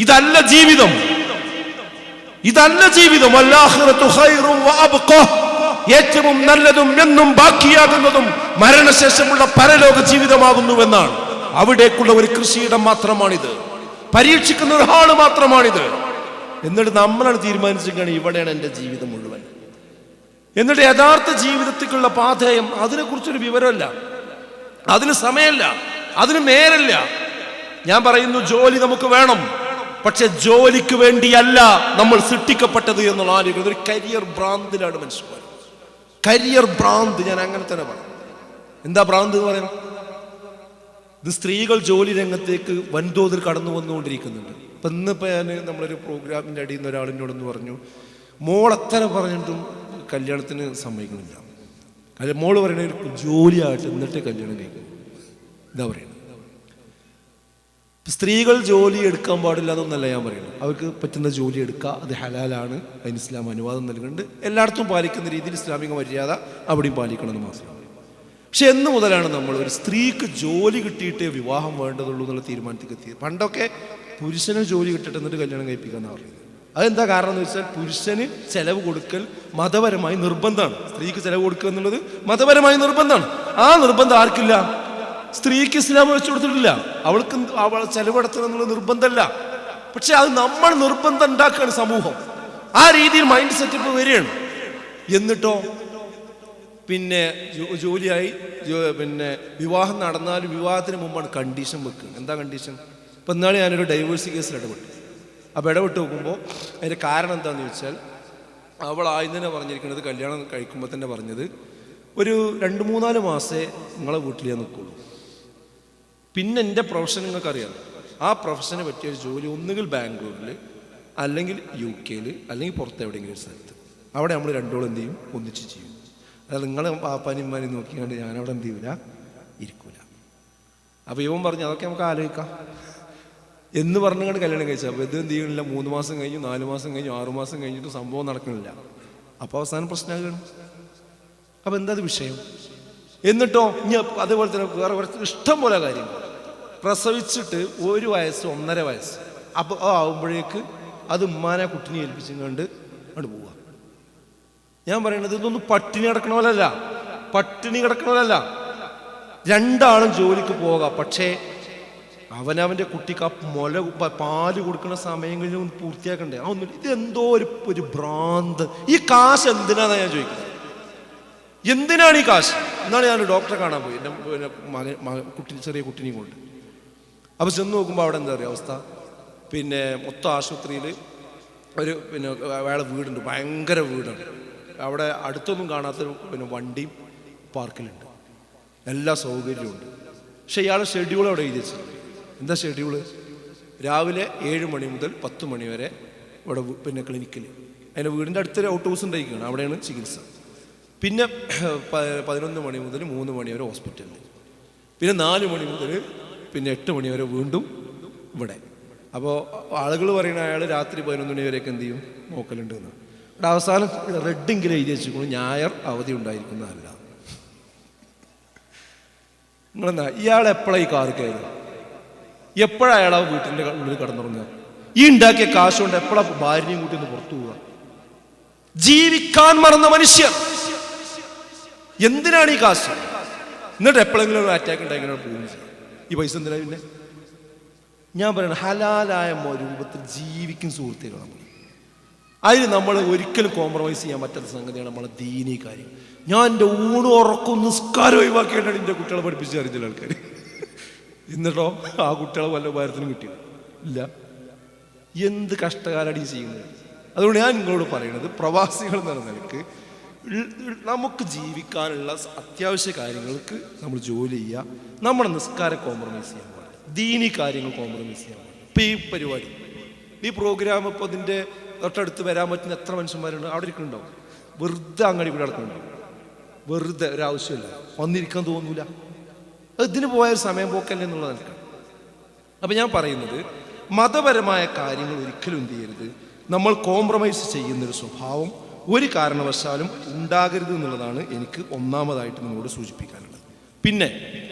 ഇതല്ല ജീവിതം, ഇതല്ല ജീവിതം. വല്ലാഖിറതു ഖൈറുൻ വഅബ്ഖാ. ഏറ്റവും നല്ലതും എന്നും ബാക്കിയാകുന്നതും മരണശേഷമുള്ള പരലോക ജീവിതമാകുന്നുവെന്നാണ്. അവിടേക്കുള്ള ഒരു കൃഷിയിടം മാത്രമാണിത്, പരീക്ഷിക്കുന്ന ഒരു ഹാള് മാത്രമാണിത്. എന്നിട്ട് നമ്മളാണ് തീരുമാനിച്ചിരിക്കുകയാണ് ഇവിടെയാണ് എൻ്റെ ജീവിതം മുഴുവൻ. എന്നിട്ട് യഥാർത്ഥ ജീവിതത്തിലുള്ള പാഥേയം, അതിനെക്കുറിച്ചൊരു വിവരമല്ല, അതിന് സമയമല്ല, അതിന് നേരല്ല. ഞാൻ പറയുന്നു, ജോലി നമുക്ക് വേണം, പക്ഷെ ജോലിക്ക് വേണ്ടിയല്ല നമ്മൾ സൃഷ്ടിക്കപ്പെട്ടത് എന്നുള്ള ആലോചിക്കുന്നത്. ഒരു കരിയർ ഭ്രാന്തിലാണ് മനുഷ്യന്മാർ. കരിയർ ഭ്രാന്ത്, ഞാൻ അങ്ങനെ തന്നെ പറയാം. എന്താ ഭ്രാന്ത് എന്ന് പറയാം? ഇത് സ്ത്രീകൾ ജോലി രംഗത്തേക്ക് വൻതോതിൽ കടന്നു വന്നുകൊണ്ടിരിക്കുന്നുണ്ട്. ഇപ്പം ഇന്നിപ്പോൾ ഞാൻ നമ്മളൊരു പ്രോഗ്രാമിൻ്റെ അടിയിൽ നിന്ന് ഒരാളിനോടൊന്ന് പറഞ്ഞു, മോൾ എത്ര പറഞ്ഞിട്ടും കല്യാണത്തിന് സമ്മതിക്കുന്നില്ല. മോള് പറയണ ഒരു ജോലിയായിട്ട് എന്നിട്ട് കല്യാണം കഴിക്കുന്നു. എന്താ പറയുന്നത്? സ്ത്രീകൾ ജോലി എടുക്കാൻ പാടില്ല എന്നൊന്നല്ല ഞാൻ പറയുന്നത്. അവർക്ക് പറ്റുന്ന ജോലി എടുക്കുക, അത് ഹലാലാണ്, അതിന് ഇസ്ലാം അനുവാദം നൽകുന്നുണ്ട്. എല്ലായിടത്തും പാലിക്കുന്ന രീതിയിൽ ഇസ്ലാമിക മര്യാദ അവിടെയും പാലിക്കണമെന്ന് മാത്രമാണ്. പക്ഷെ എന്ന് മുതലാണ് നമ്മൾ ഒരു സ്ത്രീക്ക് ജോലി കിട്ടിയിട്ടേ വിവാഹം വേണ്ടതുള്ളൂ എന്നുള്ള തീരുമാനത്തേക്ക് എത്തിയത്? പണ്ടൊക്കെ പുരുഷന് ജോലി കിട്ടിയിട്ട് എന്നിട്ട് കല്യാണം കഴിപ്പിക്കാന്നാണ് പറയുന്നത്. അതെന്താ കാരണം എന്ന് വെച്ചാൽ പുരുഷന് ചെലവ് കൊടുക്കൽ മതപരമായി നിർബന്ധമാണ്. സ്ത്രീക്ക് ചെലവ് കൊടുക്കുക എന്നുള്ളത് മതപരമായി നിർബന്ധമാണ്. ആ നിർബന്ധം ആർക്കില്ല? സ്ത്രീക്ക് ഇസ്ലാം വെച്ചു കൊടുത്തിട്ടില്ല. അവൾക്ക് അവൾ ചെലവെടുത്തണം എന്നുള്ള നിർബന്ധമല്ല. പക്ഷെ അത് നമ്മൾ നിർബന്ധം ഉണ്ടാക്കുകയാണ് സമൂഹം. ആ രീതിയിൽ മൈൻഡ് സെറ്റപ്പ് വരികയാണ്. എന്നിട്ടോ പിന്നെ ജോലിയായി പിന്നെ വിവാഹം നടന്നാലും വിവാഹത്തിന് മുമ്പാണ് കണ്ടീഷൻ വെക്കുക. എന്താ കണ്ടീഷൻ? ഇപ്പം ഇന്നാളെ ഞാനൊരു ഡൈവേഴ്സ് കേസിൽ ഇടപെട്ടു. അപ്പോൾ ഇടപെട്ട് നോക്കുമ്പോൾ അതിൻ്റെ കാരണം എന്താണെന്ന് ചോദിച്ചാൽ, അവൾ ആദ്യം തന്നെ പറഞ്ഞിരിക്കുന്നത്, കല്യാണം കഴിക്കുമ്പോൾ തന്നെ പറഞ്ഞത്, ഒരു 2-3 മാസമേ നിങ്ങളെ വീട്ടിൽ ഞാൻ നിൽക്കുള്ളൂ. പിന്നെ എൻ്റെ പ്രൊഫഷൻ നിങ്ങൾക്കറിയാം. ആ പ്രൊഫഷനെ പറ്റിയ ഒരു ജോലി ഒന്നുകിൽ ബാംഗ്ലൂരിൽ, അല്ലെങ്കിൽ UK അല്ലെങ്കിൽ പുറത്ത് എവിടെയെങ്കിലും ഒരു സ്ഥലത്ത്. അവിടെ നമ്മൾ രണ്ടോളം എന്ത് ചെയ്യും? ഒന്നിച്ച് ചെയ്യും. അതായത് നിങ്ങളെ പാപ്പാനിമാരി നോക്കിയാണ്ട് ഞാനവിടെ എന്ത് ചെയ്യൂല, ഇരിക്കൂല. അപ്പോൾ ഇവൻ പറഞ്ഞു അതൊക്കെ നമുക്ക് ആലോചിക്കാം എന്ന് പറഞ്ഞുകൊണ്ട് കല്യാണം കഴിച്ചു. അപ്പോൾ ഇത് എന്ത് ചെയ്യണില്ല, 3 മാസം കഴിഞ്ഞു, 4 മാസം കഴിഞ്ഞു, 6 മാസം കഴിഞ്ഞിട്ട് സംഭവം നടക്കണില്ല. അപ്പോൾ അവസാനം പ്രശ്നമാകുകയാണ്. അപ്പോൾ എന്താ വിഷയം? എന്നിട്ടോ ഇനി അതേപോലെ തന്നെ വേറെ കുറച്ച് ഇഷ്ടം പോലെ കാര്യം. പ്രസവിച്ചിട്ട് 1 വയസ്സ് 1.5 വയസ്സ് അപ്പോൾ ആകുമ്പോഴേക്ക് അത് ഉമ്മാനെ കുട്ടിനെ ഏൽപ്പിച്ചുകൊണ്ട് അങ്ങോട്ട് പോവുക. ഞാൻ പറയണത് ഇതൊന്നും പട്ടിണി കിടക്കണമല്ല, പട്ടിണി കിടക്കണമല്ല. രണ്ടാളും ജോലിക്ക് പോകാം. പക്ഷേ അവനവൻ്റെ കുട്ടിക്ക് ആ പാല് കൊടുക്കുന്ന സമയം കഴിഞ്ഞ് ഒന്ന് പൂർത്തിയാക്കണ്ടേ? ആ ഒന്നും ഇതെന്തോ ഒരു ഭ്രാന്ത്. ഈ കാശ് എന്തിനാന്നാണ് ഞാൻ ചോദിക്കുന്നത്. എന്തിനാണ് ഈ കാശ്? എന്നാണ് ഞാൻ ഡോക്ടറെ കാണാൻ പോയി, എൻ്റെ ചെറിയ കുട്ടിനെയും കൊണ്ട്. അപ്പോൾ ചെന്ന് നോക്കുമ്പോൾ അവിടെ എന്താ പറയുക അവസ്ഥ? പിന്നെ മൊത്തം ആശുപത്രിയിൽ ഒരു അയാളെ വീടുണ്ട്, ഭയങ്കര വീടാണ്. അവിടെ അടുത്തൊന്നും കാണാത്ത വണ്ടിയും പാർക്കിലുണ്ട്, എല്ലാ സൗകര്യവും ഉണ്ട്. പക്ഷെ ഇയാളെ ഷെഡ്യൂൾ അവിടെ എഴുതി വെച്ചിട്ടുണ്ട്. എന്താ ഷെഡ്യൂള്? രാവിലെ 7 മണി മുതൽ 10 മണി വരെ ഇവിടെ ക്ലിനിക്കിൽ, അതിൻ്റെ വീടിൻ്റെ അടുത്തൊരു ഔട്ട് ഹൗസ് ഉണ്ടായിരിക്കുകയാണ്, അവിടെയാണ് ചികിത്സ. പിന്നെ 11 മണി മുതൽ 3 മണി വരെ ഹോസ്പിറ്റലിൽ. പിന്നെ 4 മണി മുതൽ 8 മണി വരെ വീണ്ടും ഇവിടെ. അപ്പോൾ ആളുകൾ പറയുന്ന അയാൾ രാത്രി 11 മണി വരെയൊക്കെ എന്ത് ചെയ്യും, നോക്കലുണ്ട് എന്ന്. ഇവിടെ അവസാനം റെഡെങ്കിലും എഴുതി വെച്ചിരിക്കുന്നു, ഞായർ അവധി ഉണ്ടായിരിക്കുന്നതല്ല. നിങ്ങളെന്താ ഇയാൾ എപ്പോഴാണ് ഈ കാർ കയറുക? എപ്പോഴാണ് അയാൾ ആ വീട്ടിൻ്റെ ഉള്ളിൽ കിടന്നുറങ്ങുക? ഈ ഉണ്ടാക്കിയ കാശ് കൊണ്ട് എപ്പോഴാണ് ഭാര്യയും കൂട്ടി ഒന്ന് പുറത്തു പോവുക? ജീവിക്കാൻ മറന്ന മനുഷ്യർ എന്തിനാണ് ഈ കാശ്? എന്നിട്ട് എപ്പോഴെങ്കിലും ഒരു അറ്റാക്ക് ഉണ്ടാക്കിയാണ് പോകുന്നത്. ഈ പൈസ എന്തിനാ പിന്നെ? ഞാൻ പറയണ ഹലാലായ രൂപത്തിൽ ജീവിക്കും സുഹൃത്തുക്കൾ. അതിന് നമ്മൾ ഒരിക്കലും കോംപ്രമൈസ് ചെയ്യാൻ പറ്റാത്ത സംഗതിയാണ് നമ്മളെ ദീനീ കാര്യം. ഞാൻ എൻ്റെ ഊണ് ഉറക്കും നിസ്കാരം ഒഴിവാക്കിയിട്ടാണ് എൻ്റെ കുട്ടികളെ പഠിപ്പിച്ച് അറിഞ്ഞില്ല ആൾക്കാർ. എന്നിട്ടോ ആ കുട്ടികളെ വല്ല ഉപകാരത്തിനും കിട്ടിയത് ഇല്ല. എന്ത് കഷ്ടകാലടി ചെയ്യുന്നത്. അതുകൊണ്ട് ഞാൻ നിങ്ങളോട് പറയുന്നത്, പ്രവാസികൾ എന്ന നിലക്ക് നമുക്ക് ജീവിക്കാനുള്ള അത്യാവശ്യ കാര്യങ്ങൾക്ക് നമ്മൾ ജോലി ചെയ്യുക. നമ്മുടെ നിസ്കാരം കോംപ്രമൈസ് ചെയ്യാൻ പാടില്ല, ദീനി കാര്യങ്ങൾ കോംപ്രമൈസ് ചെയ്യാൻ പാടില്ല. ഇപ്പം ഈ പരിപാടി, ഈ പ്രോഗ്രാം ഇപ്പോൾ അതിൻ്റെ തൊട്ടടുത്ത് വരാൻ പറ്റുന്ന എത്ര മനുഷ്യന്മാരുണ്ട് അവിടെ ഇരിക്കുന്നുണ്ടാവും. വെറുതെ അങ്ങടി കൂടെ നടക്കുന്നുണ്ടാവും, വെറുതെ ഒരാവശ്യമില്ല, വന്നിരിക്കാൻ തോന്നൂല. ഇതിന് പോയൊരു സമയം പോക്കല്ലേ എന്നുള്ള നിൽക്കണം. അപ്പം ഞാൻ പറയുന്നത്, മതപരമായ കാര്യങ്ങൾ ഒരിക്കലും എന്ത് ചെയ്യരുത്, നമ്മൾ കോംപ്രമൈസ് ചെയ്യുന്നൊരു സ്വഭാവം ഒരു കാരണവശാലും ഉണ്ടാകരുത് എന്നുള്ളതാണ് എനിക്ക് ഒന്നാമതായിട്ട് നിങ്ങളോട് സൂചിപ്പിക്കാനുള്ളത്. പിന്നെ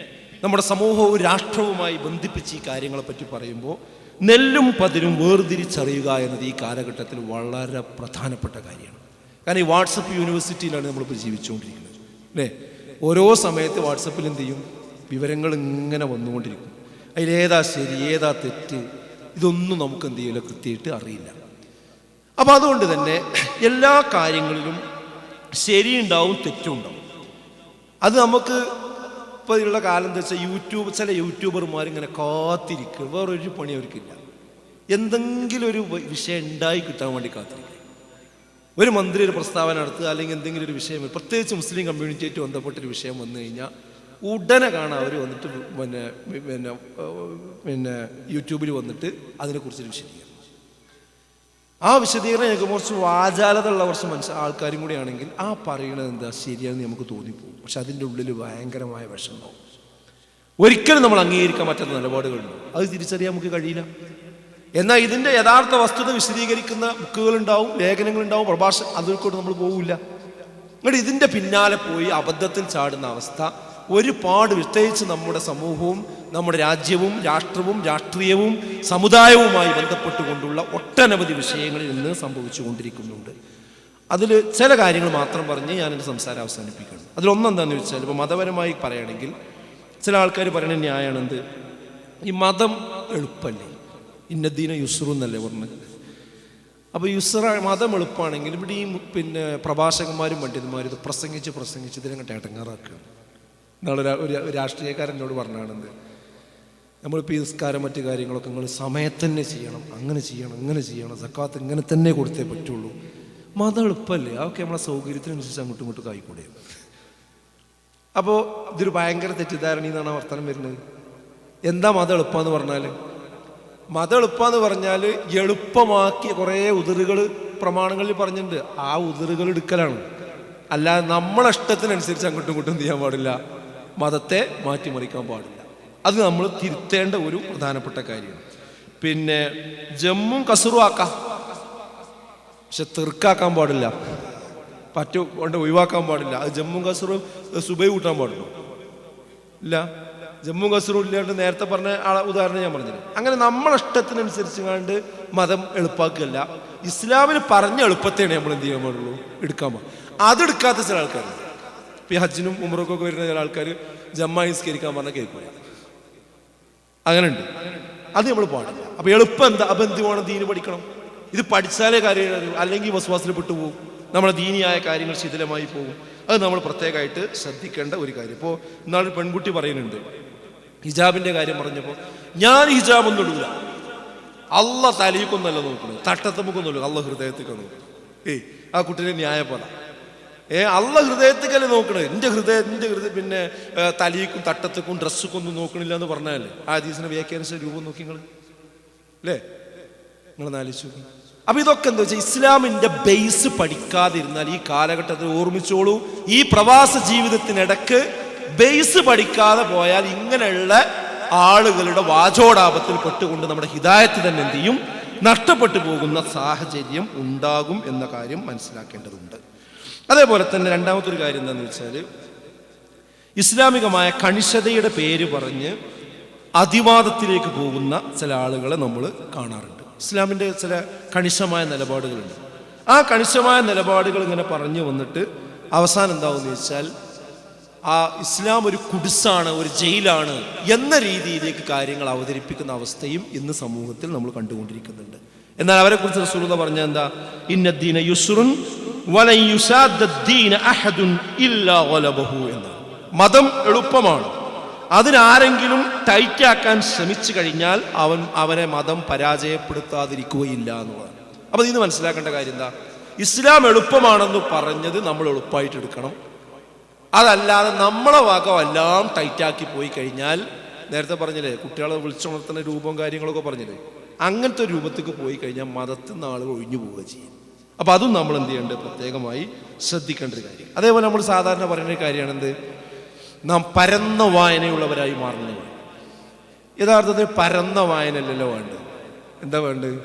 നമ്മുടെ സമൂഹവും രാഷ്ട്രവുമായി ബന്ധിപ്പിച്ച് ഈ കാര്യങ്ങളെപ്പറ്റി പറയുമ്പോൾ നെല്ലും പതിരും വേർതിരിച്ചറിയുക എന്നത് ഈ കാലഘട്ടത്തിൽ വളരെ പ്രധാനപ്പെട്ട കാര്യമാണ്. കാരണം ഈ വാട്സപ്പ് യൂണിവേഴ്സിറ്റിയിലാണ് നമ്മളിപ്പോൾ ജീവിച്ചുകൊണ്ടിരിക്കുന്നത്, അല്ലേ? ഓരോ സമയത്ത് വാട്സപ്പിൽ എന്ത് ചെയ്യും, വിവരങ്ങൾ ഇങ്ങനെ വന്നുകൊണ്ടിരിക്കും. അതിലേതാ ശരി ഏതാ തെറ്റ് ഇതൊന്നും നമുക്ക് എന്ത് ചെയ്യില്ല, കൃത്യമായിട്ട് അറിയില്ല. അപ്പം അതുകൊണ്ട് തന്നെ എല്ലാ കാര്യങ്ങളിലും ശരിയുണ്ടാവും തെറ്റുണ്ടാവും. അത് നമുക്ക് ഇപ്പോൾ ഉള്ള കാലം എന്താ വെച്ചാൽ ചില യൂട്യൂബർമാരിങ്ങനെ കാത്തിരിക്കുക, വേറൊരു പണി അവർക്കില്ല. എന്തെങ്കിലും ഒരു വിഷയം ഉണ്ടായി കിട്ടാൻ വേണ്ടി കാത്തിരിക്കുക. ഒരു മന്ത്രി ഒരു പ്രസ്താവന നടത്തുക, അല്ലെങ്കിൽ എന്തെങ്കിലും ഒരു വിഷയം, പ്രത്യേകിച്ച് മുസ്ലിം കമ്മ്യൂണിറ്റിയായിട്ട് ബന്ധപ്പെട്ടൊരു വിഷയം വന്നു കഴിഞ്ഞാൽ ഉടനെ കാണാം അവർ വന്നിട്ട് പിന്നെ യൂട്യൂബിൽ വന്നിട്ട് അതിനെക്കുറിച്ചൊരു വിശദീകരണം. ആ വിശദീകരണം എനിക്ക് കുറച്ച് വാചാലത ഉള്ള കുറച്ച് ആൾക്കാരും കൂടിയാണെങ്കിൽ ആ പറയണത് എന്താ ശരിയാണെന്ന് നമുക്ക് തോന്നിപ്പോകും. പക്ഷെ അതിൻ്റെ ഉള്ളിൽ ഭയങ്കരമായ വിഷമമാവും. ഒരിക്കലും നമ്മൾ അംഗീകരിക്കാൻ പറ്റാത്ത നിലപാടുകളുണ്ട്. അത് തിരിച്ചറിയാൻ നമുക്ക് കഴിയില്ല. എന്നാൽ ഇതിൻ്റെ യഥാർത്ഥ വസ്തുത വിശദീകരിക്കുന്ന ബുക്കുകളുണ്ടാവും, ലേഖനങ്ങളുണ്ടാവും, അതിൽക്കൂടെ നമ്മൾ പോകില്ല. എന്നിട്ട് ഇതിൻ്റെ പിന്നാലെ പോയി അബദ്ധത്തിൽ ചാടുന്ന അവസ്ഥ ഒരുപാട്, പ്രത്യേകിച്ച് നമ്മുടെ സമൂഹവും നമ്മുടെ രാജ്യവും രാഷ്ട്രവും രാഷ്ട്രീയവും സമുദായവുമായി ബന്ധപ്പെട്ടുകൊണ്ടുള്ള ഒട്ടനവധി വിഷയങ്ങളിൽ ഇന്ന് സംഭവിച്ചു കൊണ്ടിരിക്കുന്നുണ്ട്. അതിൽ ചില കാര്യങ്ങൾ മാത്രം പറഞ്ഞ് ഞാൻ എൻ്റെ സംസാരം അവസാനിപ്പിക്കുന്നു. അതിലൊന്നെന്താണെന്ന് വെച്ചാൽ, ഇപ്പോൾ മതപരമായി പറയുകയാണെങ്കിൽ ചില ആൾക്കാർ പറയുന്ന ന്യായമാണെന്ത്, ഈ മതം എളുപ്പമല്ലേ, ഇന്നദ്ദീന യുസ്റു എന്നല്ലേ പറഞ്ഞത്. അപ്പോൾ മതം എളുപ്പമാണെങ്കിൽ ഇവിടെ ഈ പ്രഭാഷകന്മാരും പണ്ഡിതന്മാരും ഇത് പ്രസംഗിച്ച് ഇതിനങ്ങോട്ട് ഇടങ്ങാറാക്കുകയാണ്. നാളെ ഒരു രാഷ്ട്രീയക്കാരനോട് പറഞ്ഞാണെന്ത്, നമ്മളിപ്പോൾ ഈ നിസ്കാരം മറ്റു കാര്യങ്ങളൊക്കെ നിങ്ങൾ സമയത്ത് തന്നെ ചെയ്യണം, അങ്ങനെ ചെയ്യണം, സക്കാത്ത് ഇങ്ങനെ തന്നെ കൊടുത്തേ പറ്റുള്ളൂ. മതം എളുപ്പമല്ലേ, അതൊക്കെ നമ്മളെ സൗകര്യത്തിനനുസരിച്ച് അങ്ങോട്ടും ഇങ്ങോട്ടും ആയിക്കൂടെ. അപ്പോൾ ഇതൊരു ഭയങ്കര തെറ്റിദ്ധാരണ എന്നാണ് വർത്തമാനം വരുന്നത്. എന്താ മതം എളുപ്പമെന്ന് പറഞ്ഞാൽ? മതം എളുപ്പമെന്ന് പറഞ്ഞാൽ എളുപ്പമാക്കിയ കുറേ ഉതിറുകൾ പ്രമാണങ്ങളിൽ പറഞ്ഞിട്ടുണ്ട്. ആ ഉതിറുകൾ എടുക്കലാണ്. അല്ലാതെ നമ്മളെ ഇഷ്ടത്തിനനുസരിച്ച് അങ്ങോട്ടും ഇങ്ങോട്ടും ചെയ്യാൻ പാടില്ല, മതത്തെ മാറ്റിമറിക്കാൻ പാടില്ല. അത് നമ്മൾ തിരുത്തേണ്ട ഒരു പ്രധാനപ്പെട്ട കാര്യമാണ്. ജമ്മും കസറും ആക്കാം, പക്ഷെ തെർക്കാക്കാൻ പാടില്ല, കൊണ്ട് ഒഴിവാക്കാൻ പാടില്ല. അത് ജമ്മും കസറും സുബൈ കൂട്ടാൻ പാടുള്ളൂ ഇല്ല. ജമ്മു കസറും ഇല്ലാണ്ട് നേരത്തെ പറഞ്ഞ ഉദാഹരണം ഞാൻ പറഞ്ഞില്ല. അങ്ങനെ നമ്മളെ ഇഷ്ടത്തിനനുസരിച്ച് കണ്ട് മതം എളുപ്പാക്കുകയല്ല, ഇസ്ലാമിൽ പറഞ്ഞ എളുപ്പത്തെയാണ് നമ്മൾ എന്ത് ചെയ്യാൻ പാടുള്ളൂ, എടുക്കാൻ പാടുള്ളൂ. അതെടുക്കാത്ത ചില ആൾക്കാരുണ്ട്. ഇപ്പം ഈ ഹജ്ജിനും ഉംറക്കൊക്കെ വരുന്ന ചില ആൾക്കാർ ജമ്മായി നിസ്കരിക്കാൻ പറഞ്ഞാൽ കേൾക്കില്ല. അങ്ങനെ ഉണ്ട്. അത് നമ്മൾ പാടില്ല. അപ്പം എളുപ്പം എന്താ, അപ്പം എന്ത് വേണം, ദീന് പഠിക്കണം. ഇത് പഠിച്ചാലേ കാര്യം, അല്ലെങ്കിൽ വസ്വാസിൽ പെട്ടുപോകും, നമ്മുടെ ദീനിയായ കാര്യങ്ങൾ ശിഥിലമായി പോകും. അത് നമ്മൾ പ്രത്യേകമായിട്ട് ശ്രദ്ധിക്കേണ്ട ഒരു കാര്യം. ഇപ്പോൾ ഇന്നാളൊരു പെൺകുട്ടി പറയുന്നുണ്ട്, ഹിജാബിൻ്റെ കാര്യം പറഞ്ഞപ്പോൾ, ഞാൻ ഹിജാബ് ഒന്നും ഇടൂല, അള്ള തലയിക്കൊന്നല്ല നോക്കണത്, തട്ടത്തമുക്കൊന്നുമില്ല, അള്ള ഹൃദയത്തേക്കാണ് നോക്കുന്നത്. ആ കുട്ടീനെ ന്യായപ്പറ, അള്ള ഹൃദയത്തേക്കല്ലേ നോക്കണത്, എൻ്റെ ഹൃദയം തലയിക്കും തട്ടത്തേക്കും ഡ്രസ്സുക്കും ഒന്നും നോക്കണില്ല എന്ന് പറഞ്ഞാലേ ആ ഹദീസിനെ വ്യാഖ്യാനിച്ച രൂപം നോക്കി നിങ്ങൾ അല്ലേ, നിങ്ങൾ ആലോചിച്ചു. അപ്പൊ ഇതൊക്കെ എന്താ വെച്ചാൽ ഇസ്ലാമിന്റെ ബേസ് പഠിക്കാതിരുന്നാൽ ഈ കാലഘട്ടത്തിൽ ഓർമ്മിച്ചോളൂ, ഈ പ്രവാസ ജീവിതത്തിനിടക്ക് ബേസ് പഠിക്കാതെ പോയാൽ ഇങ്ങനെയുള്ള ആളുകളുടെ വാചോടാപത്തിൽ പെട്ടുകൊണ്ട് നമ്മുടെ ഹിദായത്ത് തന്നെ എന്ത് ചെയ്യും, നഷ്ടപ്പെട്ടു പോകുന്ന സാഹചര്യം ഉണ്ടാകും എന്ന കാര്യം മനസ്സിലാക്കേണ്ടതുണ്ട്. അതേപോലെ തന്നെ രണ്ടാമത്തെ ഒരു കാര്യം എന്താണെന്ന് വെച്ചാൽ, ഇസ്ലാമികമായ കണിശതയുടെ പേര് പറഞ്ഞ് അതിവാദത്തിലേക്ക് പോകുന്ന ചില ആളുകളെ നമ്മൾ കാണാറുണ്ട്. ഇസ്ലാമിൻ്റെ ചില കണിശമായ നിലപാടുകളുണ്ട്. ആ കണിശമായ നിലപാടുകൾ ഇങ്ങനെ പറഞ്ഞു വന്നിട്ട് അവസാനം എന്താവുമെന്ന് വെച്ചാൽ, ആ ഇസ്ലാം ഒരു കുടിസാണ്, ഒരു ജയിലാണ് എന്ന രീതിയിലേക്ക് കാര്യങ്ങൾ അവതരിപ്പിക്കുന്ന അവസ്ഥയും ഇന്ന് സമൂഹത്തിൽ നമ്മൾ കണ്ടുകൊണ്ടിരിക്കുന്നുണ്ട്. എന്നാൽ അവരെ കുറിച്ച് റസൂലുള്ളാഹി പറഞ്ഞ എന്താ, ഇന്നദ്ദീന യുസ്റുൻ വലൻ യുസാദ്ദീന അഹദുൻ ഇല്ലാ ഗലബഹു എന്ന. മതം എളുപ്പമാണ്, അതിനാരെങ്കിലും ടൈറ്റാക്കാൻ ശ്രമിച്ചു കഴിഞ്ഞാൽ അവനെ മതം പരാജയപ്പെടുത്താതിരിക്കുകയില്ല എന്നുള്ളതാണ്. അപ്പോൾ ഇത് മനസ്സിലാക്കേണ്ട കാര്യം എന്താ, ഇസ്ലാം എളുപ്പമാണെന്ന് പറഞ്ഞത് നമ്മൾ എളുപ്പമായിട്ട് എടുക്കണം. അതല്ലാതെ നമ്മളെ ഭാഗം എല്ലാം ടൈറ്റാക്കി പോയി കഴിഞ്ഞാൽ, നേരത്തെ പറഞ്ഞില്ലേ കുട്ടികളെ വിളിച്ചുണർത്തുന്ന രൂപവും കാര്യങ്ങളൊക്കെ പറഞ്ഞില്ലേ, അങ്ങനത്തെ രൂപത്തേക്ക് പോയി കഴിഞ്ഞാൽ മതത്തിൽ നിന്ന് ആളുകൾ ഒഴിഞ്ഞു പോവുക ചെയ്യും. അപ്പം അതും നമ്മൾ എന്ത് ചെയ്യേണ്ടത്, പ്രത്യേകമായി ശ്രദ്ധിക്കേണ്ട ഒരു കാര്യം. അതേപോലെ നമ്മൾ സാധാരണ പറയുന്ന കാര്യമാണെന്ത്, നാം പരന്ന വായനയുള്ളവരായി മാറുന്നത്. യഥാർത്ഥത്തിൽ പരന്ന വായനയല്ലല്ലോ വേണ്ടത്. എന്താ വേണ്ടത്,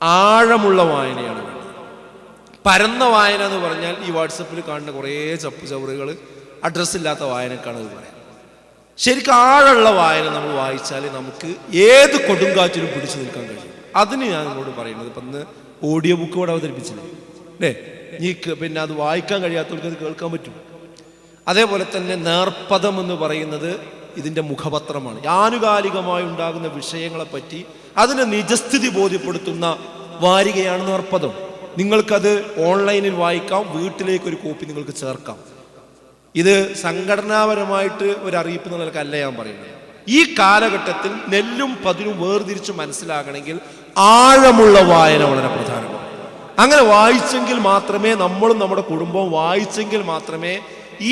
ആഴമുള്ള വായനയാണ് വേണ്ടത്. പരന്ന വായന എന്ന് പറഞ്ഞാൽ ഈ വാട്സപ്പിൽ കാണുന്ന കുറേ ചപ്പ് ചവറുകൾ, അഡ്രസ്സില്ലാത്ത വായനക്കാണ് അത് പറയാം. ശരിക്കും ആഴമുള്ള വായന നമ്മൾ വായിച്ചാൽ നമുക്ക് ഏത് കൊടുങ്കാറ്റിലും പിടിച്ചു നിൽക്കാൻ കഴിയും. അതിന് ഞാൻ നിങ്ങളോട് പറയുന്നത്, ഇപ്പം ഇന്ന് ഓഡിയോ ബുക്ക് ഇവിടെ അവതരിപ്പിച്ചില്ലേ അല്ലേ, അത് വായിക്കാൻ കഴിയാത്തവർക്ക് അത് കേൾക്കാൻ പറ്റും. അതേപോലെ തന്നെ നേർപ്പദം എന്ന് പറയുന്നത് ഇതിൻ്റെ മുഖപത്രമാണ്. ആനുകാലികമായി ഉണ്ടാകുന്ന വിഷയങ്ങളെപ്പറ്റി അതിനെ നിജസ്ഥിതി ബോധ്യപ്പെടുത്തുന്ന വാരികയാണ് നേർപ്പദം. നിങ്ങൾക്കത് ഓൺലൈനിൽ വായിക്കാം, വീട്ടിലേക്കൊരു കോപ്പി നിങ്ങൾക്ക് ചേർക്കാം. ഇത് സംഘടനാപരമായിട്ട് ഒരു അറിയിപ്പ് നിലക്കല്ല ഞാൻ പറയുന്നത്. ഈ കാലഘട്ടത്തിൽ നെല്ലും പതിരും വേർതിരിച്ച് മനസ്സിലാകണമെങ്കിൽ ആഴമുള്ള വായന വളരെ പ്രധാനമാണ്. അങ്ങനെ വായിച്ചെങ്കിൽ മാത്രമേ, നമ്മളും നമ്മുടെ കുടുംബവും വായിച്ചെങ്കിൽ മാത്രമേ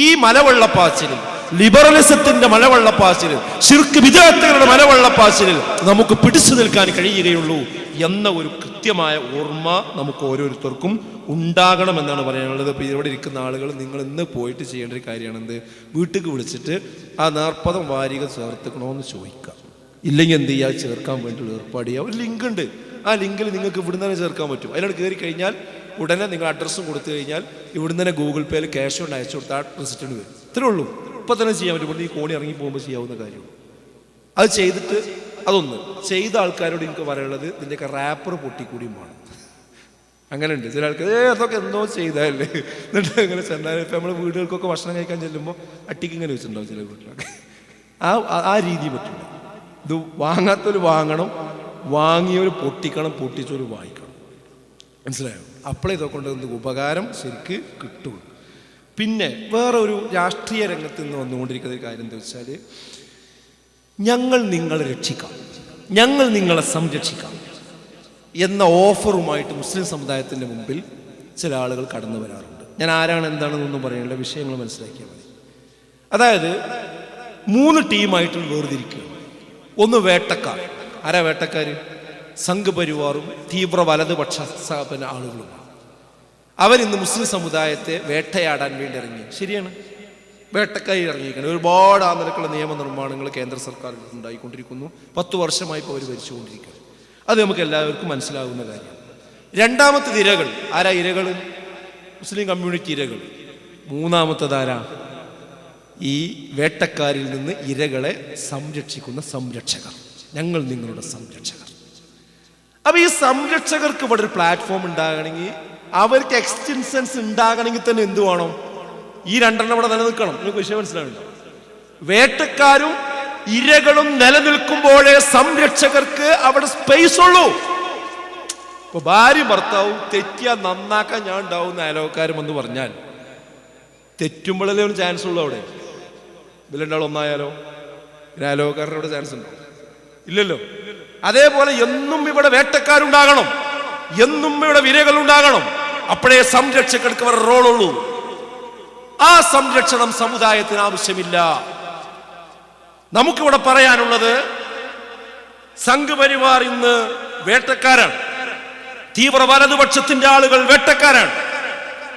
ഈ മലവെള്ളപ്പാച്ചിലിൽ, ലിബറലിസത്തിന്റെ മലവെള്ളപ്പാച്ചിലിൽ, ശിർക്ക് വിദഅത്തുകളുടെ മലവെള്ളപ്പാച്ചിലിൽ നമുക്ക് പിടിച്ചു നിൽക്കാൻ കഴിയുകയുള്ളൂ എന്ന ഒരു കൃത്യമായ ഓർമ്മ നമുക്ക് ഓരോരുത്തർക്കും ഉണ്ടാകണമെന്നാണ് പറയാനുള്ളത്. ഇപ്പോൾ ഇവിടെ ഇരിക്കുന്ന ആളുകൾ, നിങ്ങൾ ഇന്ന് പോയിട്ട് ചെയ്യേണ്ട ഒരു കാര്യമാണ് എന്ത്, വീട്ടിലേക്ക് വിളിച്ചിട്ട് ആ 40 വാരിക ചേർത്തുക്കണമെന്ന് ചോദിക്കുക. ഇല്ലെങ്കിൽ എന്ത് ചെയ്യുക, ചേർക്കാൻ വേണ്ടിയുള്ള ഏർപ്പാട് ചെയ്യുക. ഒരു ലിങ്ക് ഉണ്ട്, ആ ലിങ്കിൽ നിങ്ങൾക്ക് ഇവിടുന്ന് തന്നെ ചേർക്കാൻ പറ്റും. അതിനോട് കയറി കഴിഞ്ഞാൽ ഉടനെ നിങ്ങൾ അഡ്രസ്സും കൊടുത്തു കഴിഞ്ഞാൽ ഇവിടുന്ന് തന്നെ ഗൂഗിൾ പേയിൽ ക്യാഷ് കൊണ്ട് അയച്ചു കൊടുത്താൽ റെസിപ്റ്റ് വരും. ഇത്രേ ഉള്ളൂ. ഇപ്പം തന്നെ ചെയ്യാൻ പറ്റും. ഇവിടുന്ന് ഈ കോണി ഇറങ്ങി പോകുമ്പോൾ ചെയ്യാവുന്ന കാര്യമാണ്. അത് ചെയ്തിട്ട് അതൊന്ന് ചെയ്ത ആൾക്കാരോട് എനിക്ക് പറയാനുള്ളത്, ഇതിൻ്റെയൊക്കെ റാപ്പർ പൊട്ടിക്കൂടിയും വേണം. അങ്ങനെ ഉണ്ട് ചില ആൾക്കാർ, അതൊക്കെ എന്തോ ചെയ്താലേ. എന്നിട്ട് ഇങ്ങനെ ചെന്നാൽ ഇപ്പം നമ്മൾ വീടുകൾക്കൊക്കെ ഭക്ഷണം കഴിക്കാൻ ചെല്ലുമ്പോൾ അട്ടിക്ക് ഇങ്ങനെ വെച്ചിട്ടുണ്ടാവും ചില വീട്ടിലൊക്കെ. ആ രീതി പറ്റില്ല. ഇത് വാങ്ങാത്തൊരു വാങ്ങണം, വാങ്ങിയവർ പൊട്ടിക്കണം, പൊട്ടിച്ചവർ വായിക്കണം. മനസ്സിലായോ? അപ്പോഴേ ഇതൊക്കെ കൊണ്ട് ഉപകാരം ശരിക്ക് കിട്ടുള്ളൂ. പിന്നെ വേറെ ഒരു രാഷ്ട്രീയ രംഗത്ത് നിന്ന് വന്നുകൊണ്ടിരിക്കുന്ന ഒരു കാര്യം എന്താ വെച്ചാൽ, ഞങ്ങൾ നിങ്ങളെ രക്ഷിക്കാം, ഞങ്ങൾ നിങ്ങളെ സംരക്ഷിക്കാം എന്ന ഓഫറുമായിട്ട് മുസ്ലിം സമുദായത്തിൻ്റെ മുമ്പിൽ ചില ആളുകൾ കടന്നു വരാറുണ്ട്. ഞാൻ ആരാണ് എന്താണെന്നൊന്നും പറയേണ്ട, വിഷയങ്ങൾ മനസ്സിലാക്കിയാൽ മതി. അതായത് 3 ടീമായിട്ട് വേർതിരിക്കുക. ഒന്ന് വേട്ടക്കാർ. ആരാ വേട്ടക്കാർ? സംഘ് പരിവാറും തീവ്ര വലതുപക്ഷ ആളുകളുമാണ്. അവരിന്ന് മുസ്ലിം സമുദായത്തെ വേട്ടയാടാൻ വേണ്ടി ഇറങ്ങി. ശരിയാണ്, വേട്ടക്കാരി ഇറങ്ങിയിരിക്കണം. ഒരുപാട് ആ നിലക്കുള്ള നിയമനിർമ്മാണങ്ങൾ കേന്ദ്ര സർക്കാർ ഉണ്ടായിക്കൊണ്ടിരിക്കുന്നു. 10 വർഷമായി ഇപ്പോൾ അവർ ഭരിച്ചുകൊണ്ടിരിക്കുന്നു. അത് നമുക്ക് എല്ലാവർക്കും മനസ്സിലാകുന്ന കാര്യമാണ്. രണ്ടാമത്തെ ഇരകൾ. ആരാ ഇരകൾ? മുസ്ലിം കമ്മ്യൂണിറ്റി ഇരകൾ. മൂന്നാമത്തതാരാ? ഈ വേട്ടക്കാരിൽ നിന്ന് ഇരകളെ സംരക്ഷിക്കുന്ന സംരക്ഷകർ. ഞങ്ങൾ നിങ്ങളുടെ സംരക്ഷകർ. അപ്പൊ ഈ സംരക്ഷകർക്ക് ഇവിടെ ഒരു പ്ലാറ്റ്ഫോം ഉണ്ടാകണമെങ്കിൽ, അവർക്ക് എക്സ്റ്റൻഷൻസ് ഉണ്ടാകണമെങ്കിൽ തന്നെ എന്ത് വേണം? ഈ 2 ഇവിടെ നിലനിൽക്കണം. നിങ്ങൾക്ക് വിഷയം മനസ്സിലാവുന്നുണ്ടോ? വേട്ടക്കാരും ഇരകളും നിലനിൽക്കുമ്പോഴേ സംരക്ഷകർക്ക് അവിടെ സ്പേസ് ഉള്ളൂ. ഇപ്പൊ ഭാര്യ ഭർത്താവും തെറ്റിയാൽ നന്നാക്കാൻ ഞാൻ ഉണ്ടാവുന്ന അയലോക്കാരും എന്ന് പറഞ്ഞാൽ, തെറ്റുമ്പോഴല്ലേ ഒരു ചാൻസ് ഉള്ളൂ. അവിടെ ഇതിലുണ്ടാവും ഒന്നായാലോ അയലോക്കാരുടെ അവിടെ ചാൻസ് ഉണ്ടോ? ഇല്ലല്ലോ. അതേപോലെ എന്നും ഇവിടെ വേട്ടക്കാരുണ്ടാകണം, എന്നും ഇവിടെ വിരകൾ ഉണ്ടാകണം. അപ്പോഴേ സംരക്ഷകർക്ക് അവരുടെ റോളുള്ളൂ. ആ സംരക്ഷണം സമുദായത്തിന് ആവശ്യമില്ല. നമുക്കിവിടെ പറയാനുള്ളത്, സംഘ് പരിവാർ ഇന്ന് വേട്ടക്കാരാണ്, തീവ്ര വലതുപക്ഷത്തിന്റെ ആളുകൾ വേട്ടക്കാരാണ്.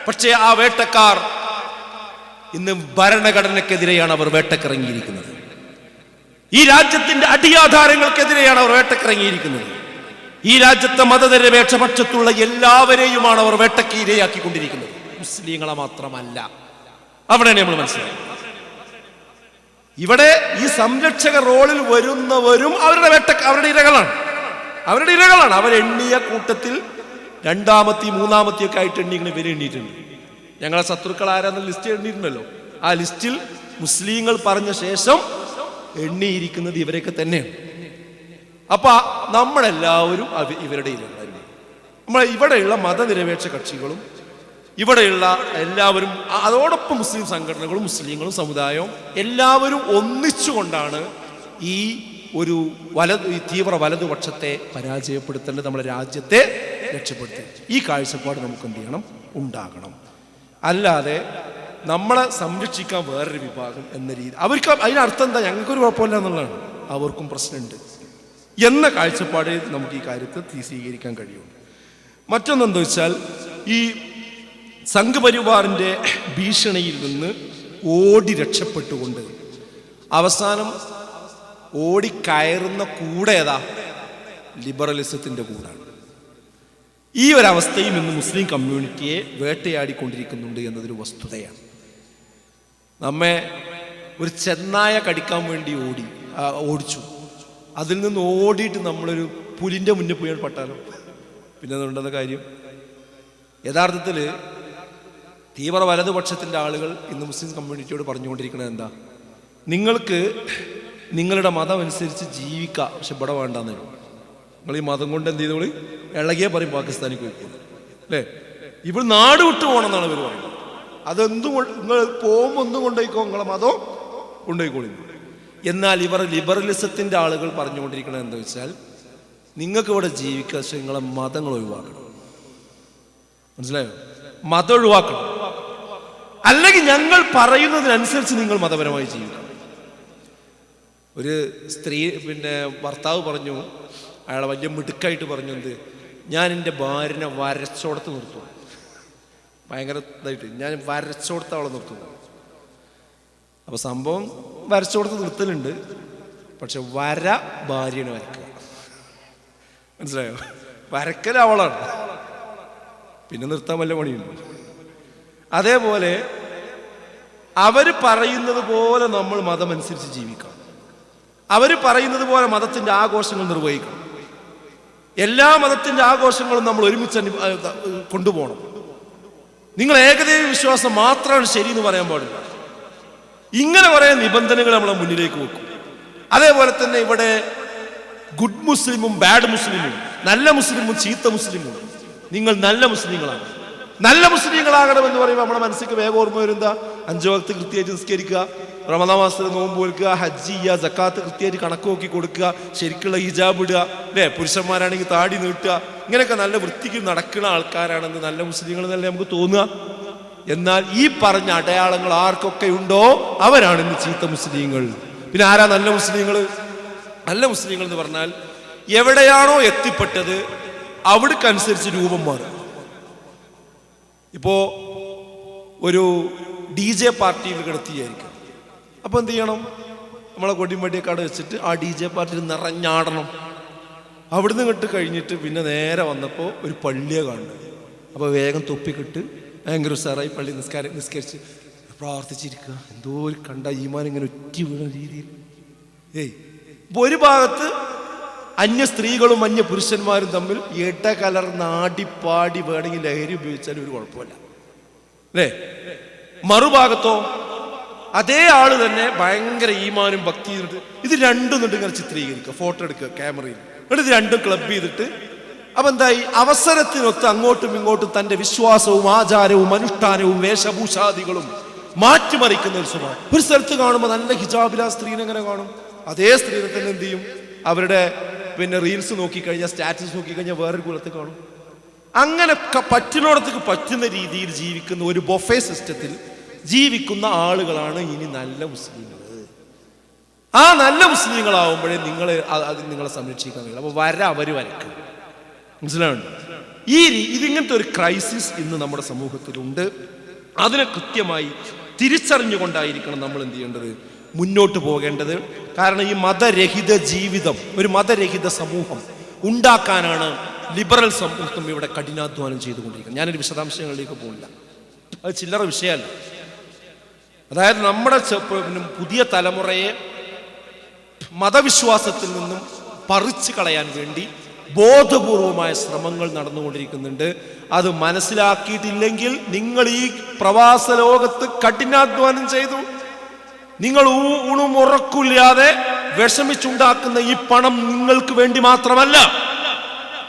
പക്ഷേ ആ വേട്ടക്കാർ ഇന്ന് ഭരണഘടനക്കെതിരെയാണ് അവർ വേട്ടക്കിറങ്ങിയിരിക്കുന്നത്. ഈ രാജ്യത്തിന്റെ അടിയാധാരങ്ങൾക്കെതിരെയാണ് അവർ വേട്ടക്കിറങ്ങിയിരിക്കുന്നത്. ഈ രാജ്യത്തെ മതനിരപേക്ഷ പക്ഷത്തുള്ള എല്ലാവരെയുമാണ് അവർ വേട്ടയ്ക്ക് ഇരയാക്കിക്കൊണ്ടിരിക്കുന്നത്. മുസ്ലിങ്ങളെ മാത്രമല്ല. അവിടെയാണ് നമ്മൾ മനസ്സിലാക്കുന്നത്. ഇവിടെ ഈ സംരക്ഷക റോളിൽ വരുന്നവരും അവരുടെ ഇരകളാണ്. അവരെണ്ണിയ കൂട്ടത്തിൽ 2ാമത്തെയും 3ാമത്തെയും ഒക്കെ ആയിട്ട് ഇവരെ എണ്ണിയിട്ടുണ്ട്. ഞങ്ങളെ ശത്രുക്കൾ ആരാന്ന ലിസ്റ്റ് എണ്ണിയിട്ടുണ്ടല്ലോ. ആ ലിസ്റ്റിൽ മുസ്ലിങ്ങൾ പറഞ്ഞ ശേഷം എണ്ണിയിരിക്കുന്നത് ഇവരൊക്കെ തന്നെയാണ്. അപ്പൊ നമ്മളെല്ലാവരും ഇവരുടെ ഇരകളാണ്. ഇവിടെയുള്ള മതനിരപേക്ഷ കക്ഷികളും ഇവിടെയുള്ള എല്ലാവരും, അതോടൊപ്പം മുസ്ലിം സംഘടനകളും മുസ്ലിങ്ങളും സമുദായവും എല്ലാവരും ഒന്നിച്ചുകൊണ്ടാണ് ഈ ഒരു തീവ്ര വലതുപക്ഷത്തെ പരാജയപ്പെടുത്തേണ്ടത്, നമ്മുടെ രാജ്യത്തെ രക്ഷപ്പെടുത്തുക. ഈ കാഴ്ചപ്പാട് നമുക്ക് എന്ത് ചെയ്യണം? ഉണ്ടാകണം. അല്ലാതെ നമ്മളെ സംരക്ഷിക്കാൻ വേറൊരു വിഭാഗം എന്ന രീതി, അവർക്ക് അതിനർത്ഥം എന്താ? ഞങ്ങൾക്കൊരു കുഴപ്പമില്ല എന്നുള്ളതാണ്. അവർക്കും പ്രശ്നമുണ്ട് എന്ന കാഴ്ചപ്പാട് നമുക്ക് ഈ കാര്യത്തിൽ സ്വീകരിക്കാൻ കഴിയും. മറ്റൊന്നെന്താ വെച്ചാൽ, ഈ സംഘ് പരിവാറിൻ്റെ ഭീഷണിയിൽ നിന്ന് ഓടി രക്ഷപ്പെട്ടുകൊണ്ട് അവസാനം ഓടിക്കയറുന്ന കൂടെ ഏതാ? ലിബറലിസത്തിൻ്റെ കൂടാണ്. ഈ ഒരവസ്ഥയും ഇന്ന് മുസ്ലിം കമ്മ്യൂണിറ്റിയെ വേട്ടയാടിക്കൊണ്ടിരിക്കുന്നുണ്ട് എന്നതൊരു വസ്തുതയാണ്. നമ്മെ ഒരു ചെന്നായ കടിക്കാൻ വേണ്ടി ഓടിച്ചു. അതിൽ നിന്ന് ഓടിയിട്ട് നമ്മളൊരു പുലിൻ്റെ മുന്നിൽ പോയി പെട്ടാലോ? പിന്നെ അതുണ്ടെന്ന കാര്യം. യഥാർത്ഥത്തിൽ തീവ്ര വലതുപക്ഷത്തിൻ്റെ ആളുകൾ ഇന്ന് മുസ്ലിം കമ്മ്യൂണിറ്റിയോട് പറഞ്ഞുകൊണ്ടിരിക്കുന്നത് എന്താ? നിങ്ങൾക്ക് നിങ്ങളുടെ മതം അനുസരിച്ച് ജീവിക്കാം, പക്ഷെ ഇവിടെ വേണ്ടെന്ന്. നിങ്ങൾ ഈ മതം കൊണ്ട് എന്ത് ചെയ്തോളി? ഇളകിയ പറയും പാകിസ്ഥാനിൽ പോയിക്കോളൂ, അല്ലേ? ഇവിടെ നാട് വിട്ടു പോകണം എന്നാണ് ഇവർ പറയുന്നത്. നിങ്ങൾ പോകുമ്പോൾ ഒന്നും കൊണ്ടുപോയിക്കോ, നിങ്ങളെ മതം കൊണ്ടുപോയിക്കോളി. എന്നാൽ ഇവർ ലിബറലിസത്തിൻ്റെ ആളുകൾ പറഞ്ഞുകൊണ്ടിരിക്കുന്നത് എന്താ വെച്ചാൽ, നിങ്ങൾക്ക് ഇവിടെ ജീവിക്കുക, പക്ഷെ നിങ്ങളെ മതങ്ങൾ ഒഴിവാക്കണം. മനസ്സിലായോ? മതം ഒഴിവാക്കണം. അല്ലെങ്കിൽ ഞങ്ങൾ പറയുന്നതിനനുസരിച്ച് നിങ്ങൾ മതപരമായി ജീവിക്കണം. ഒരു സ്ത്രീ ഭർത്താവ് പറഞ്ഞു, അയാളെ വലിയ മിടുക്കായിട്ട് പറഞ്ഞു, എന്ത്, ഞാൻ എൻ്റെ ഭാര്യനെ വരച്ചോടത്ത് നിർത്തും. ഭയങ്കര ഇതായിട്ട്, ഞാൻ വരച്ചോടത്ത് അവളെ നിർത്തുന്നു. അപ്പോൾ സംഭവം വരച്ചോടത്ത് നിർത്തലുണ്ട്, പക്ഷെ വര ഭാര്യനെ വരക്കുക. മനസ്സിലായോ? വരക്കൽ അവളാണ്, പിന്നെ നിർത്താൻ വല്ല പണിയുണ്ട്. അതേപോലെ അവർ പറയുന്നത് പോലെ നമ്മൾ മതമനുസരിച്ച് ജീവിക്കണം. അവർ പറയുന്നത് പോലെ മതത്തിൻ്റെ ആഘോഷങ്ങൾ നിർവഹിക്കണം. എല്ലാ മതത്തിൻ്റെ ആഘോഷങ്ങളും നമ്മൾ ഒരുമിച്ച് കൊണ്ടുപോകണം. നിങ്ങൾ ഏകദൈവ വിശ്വാസം മാത്രമാണ് ശരി എന്ന് പറയാൻ പാടില്ല. ഇങ്ങനെ കുറേ നിബന്ധനകൾ നമ്മളെ മുന്നിലേക്ക് വെക്കും. അതേപോലെ തന്നെ ഇവിടെ ഗുഡ് മുസ്ലിമും ബാഡ് മുസ്ലിമും, നല്ല മുസ്ലിമും ചീത്ത മുസ്ലിമും. നിങ്ങൾ നല്ല മുസ്ലിങ്ങളാണ്. നല്ല മുസ്ലിങ്ങളാകണമെന്ന് പറയുമ്പോൾ നമ്മുടെ മനസ്സിലേക്ക് വേഗം ഓർമ്മ വരുന്ന 5 വക്ത് കൃത്യമായിട്ട് നിസ്കരിക്കുക, റമദാൻ മാസത്തിൽ നോമ്പ് വെക്കുക, ഹജ്ജ് ചെയ്യുക, സക്കാത്ത് കൃത്യമായിട്ട് കണക്ക് നോക്കി കൊടുക്കുക, ശരിക്കുള്ള ഹിജാബ് ഇടുക, അല്ലേ? പുരുഷന്മാരാണെങ്കിൽ താടി നീട്ടുക. ഇങ്ങനെയൊക്കെ നല്ല വൃത്തിക്ക് നടക്കുന്ന ആൾക്കാരാണെന്ന് നല്ല മുസ്ലിങ്ങൾ എന്നല്ലേ നമുക്ക് തോന്നുക. എന്നാൽ ഈ പറഞ്ഞ അടയാളങ്ങൾ ആർക്കൊക്കെ ഉണ്ടോ അവരാണ് ഇന്ന് ചീത്ത മുസ്ലിങ്ങൾ. പിന്നെ ആരാ നല്ല മുസ്ലിങ്ങൾ? നല്ല മുസ്ലിങ്ങൾ എന്ന് പറഞ്ഞാൽ എവിടെയാണോ എത്തിപ്പെട്ടത് അവിടേക്കനുസരിച്ച് രൂപം മാറും. ഇപ്പോ ഒരു DJ പാർട്ടിയിൽ കിടത്തിയായിരിക്കും. അപ്പോൾ എന്ത് ചെയ്യണം? നമ്മളെ കൊടിമടിയൊക്കെ അവിടെ വെച്ചിട്ട് ആ DJ പാർട്ടിയിൽ നിറഞ്ഞാടണം. അവിടുന്ന് ഇങ്ങോട്ട് കഴിഞ്ഞിട്ട് പിന്നെ നേരെ വന്നപ്പോൾ ഒരു പള്ളിയെ കാണുന്നത്. അപ്പോൾ വേഗം തൊപ്പിക്കിട്ട് ഭയങ്കര ഉസാറായി പള്ളി നിസ്കരിച്ച് പ്രാർത്ഥിച്ചിരിക്കുക. എന്തോ ഒരു കണ്ട ഈമാൻ ഇങ്ങനെ ഒറ്റ വീണ രീതിയിൽ. ഇപ്പോൾ ഒരു ഭാഗത്ത് അന്യ സ്ത്രീകളും അന്യ പുരുഷന്മാരും തമ്മിൽ ഇടകലർന്ന് ആടിപ്പാടി വേണമെങ്കിൽ ലഹരി ഉപയോഗിച്ചാലും ഒരു കുഴപ്പമില്ല, അല്ലേ? മറുഭാഗത്തോ അതേ ആള് തന്നെ ഭയങ്കര ഈമാനും ഭക്തിയും. ഇത് രണ്ടും ഇങ്ങനെ ചിത്രീകരിക്കുക, ഫോട്ടോ എടുക്കുക ക്യാമറയിൽ. എന്നിട്ട് ഇത് രണ്ടും ക്ലബ് ചെയ്തിട്ട് അപ്പൊ എന്തായി? അവസരത്തിനൊത്ത് അങ്ങോട്ടും ഇങ്ങോട്ടും തന്റെ വിശ്വാസവും ആചാരവും അനുഷ്ഠാനവും വേഷഭൂഷാദികളും മാറ്റിമറിക്കുന്ന ഒരു സ്വഭാവം. ഒരു സ്ഥലത്ത് കാണുമ്പോൾ നല്ല ഹിജാബില സ്ത്രീനെ എങ്ങനെ കാണും? അതേ സ്ത്രീനെ തന്നെ എന്ത് ചെയ്യും? അവരുടെ റീൽസ് നോക്കിക്കഴിഞ്ഞാൽ, സ്റ്റാറ്റസ് നോക്കിക്കഴിഞ്ഞാൽ വേറൊരു കുലത്ത് കാണും. അങ്ങനെ പറ്റുന്നിടത്തേക്ക് പറ്റുന്ന രീതിയിൽ ജീവിക്കുന്ന ഒരു ബൊഫേ സിസ്റ്റത്തിൽ ജീവിക്കുന്ന ആളുകളാണ് ഇനി നല്ല മുസ്ലിങ്ങൾ. ആ നല്ല മുസ്ലിങ്ങളാവുമ്പോഴേ നിങ്ങളെ സംരക്ഷിക്കാൻ കഴിയും. അപ്പൊ അവർ വരക്കും. മനസ്സിലാവുന്നുണ്ട്? ഇതിങ്ങനത്തെ ഒരു ക്രൈസിസ് ഇന്ന് നമ്മുടെ സമൂഹത്തിലുണ്ട്. അതിനെ കൃത്യമായി തിരിച്ചറിഞ്ഞുകൊണ്ടായിരിക്കണം നമ്മൾ എന്ത് ചെയ്യേണ്ടത്, മുന്നോട്ട് പോകേണ്ടത്. കാരണം ഈ മതരഹിത ജീവിതം, ഒരു മതരഹിത സമൂഹം ഉണ്ടാക്കാനാണ് ലിബറൽ സമൂഹം ഇവിടെ കഠിനാധ്വാനം ചെയ്തുകൊണ്ടിരിക്കുന്നത്. ഞാനൊരു വിശദാംശങ്ങളിലേക്ക് പോകില്ല, അത് ചില്ലറ വിഷയമല്ല. അതായത് നമ്മുടെ പുതിയ തലമുറയെ മതവിശ്വാസത്തിൽ നിന്നും പറിച്ചു കളയാൻ വേണ്ടി ബോധപൂർവമായ ശ്രമങ്ങൾ നടന്നുകൊണ്ടിരിക്കുന്നുണ്ട്. അത് മനസ്സിലാക്കിയിട്ടില്ലെങ്കിൽ നിങ്ങൾ ഈ പ്രവാസ ലോകത്ത് കഠിനാധ്വാനം ചെയ്തു, നിങ്ങൾ ഊണുമുറക്കില്ലാതെ വിഷമിച്ചുണ്ടാക്കുന്ന ഈ പണം നിങ്ങൾക്ക് വേണ്ടി മാത്രമല്ല.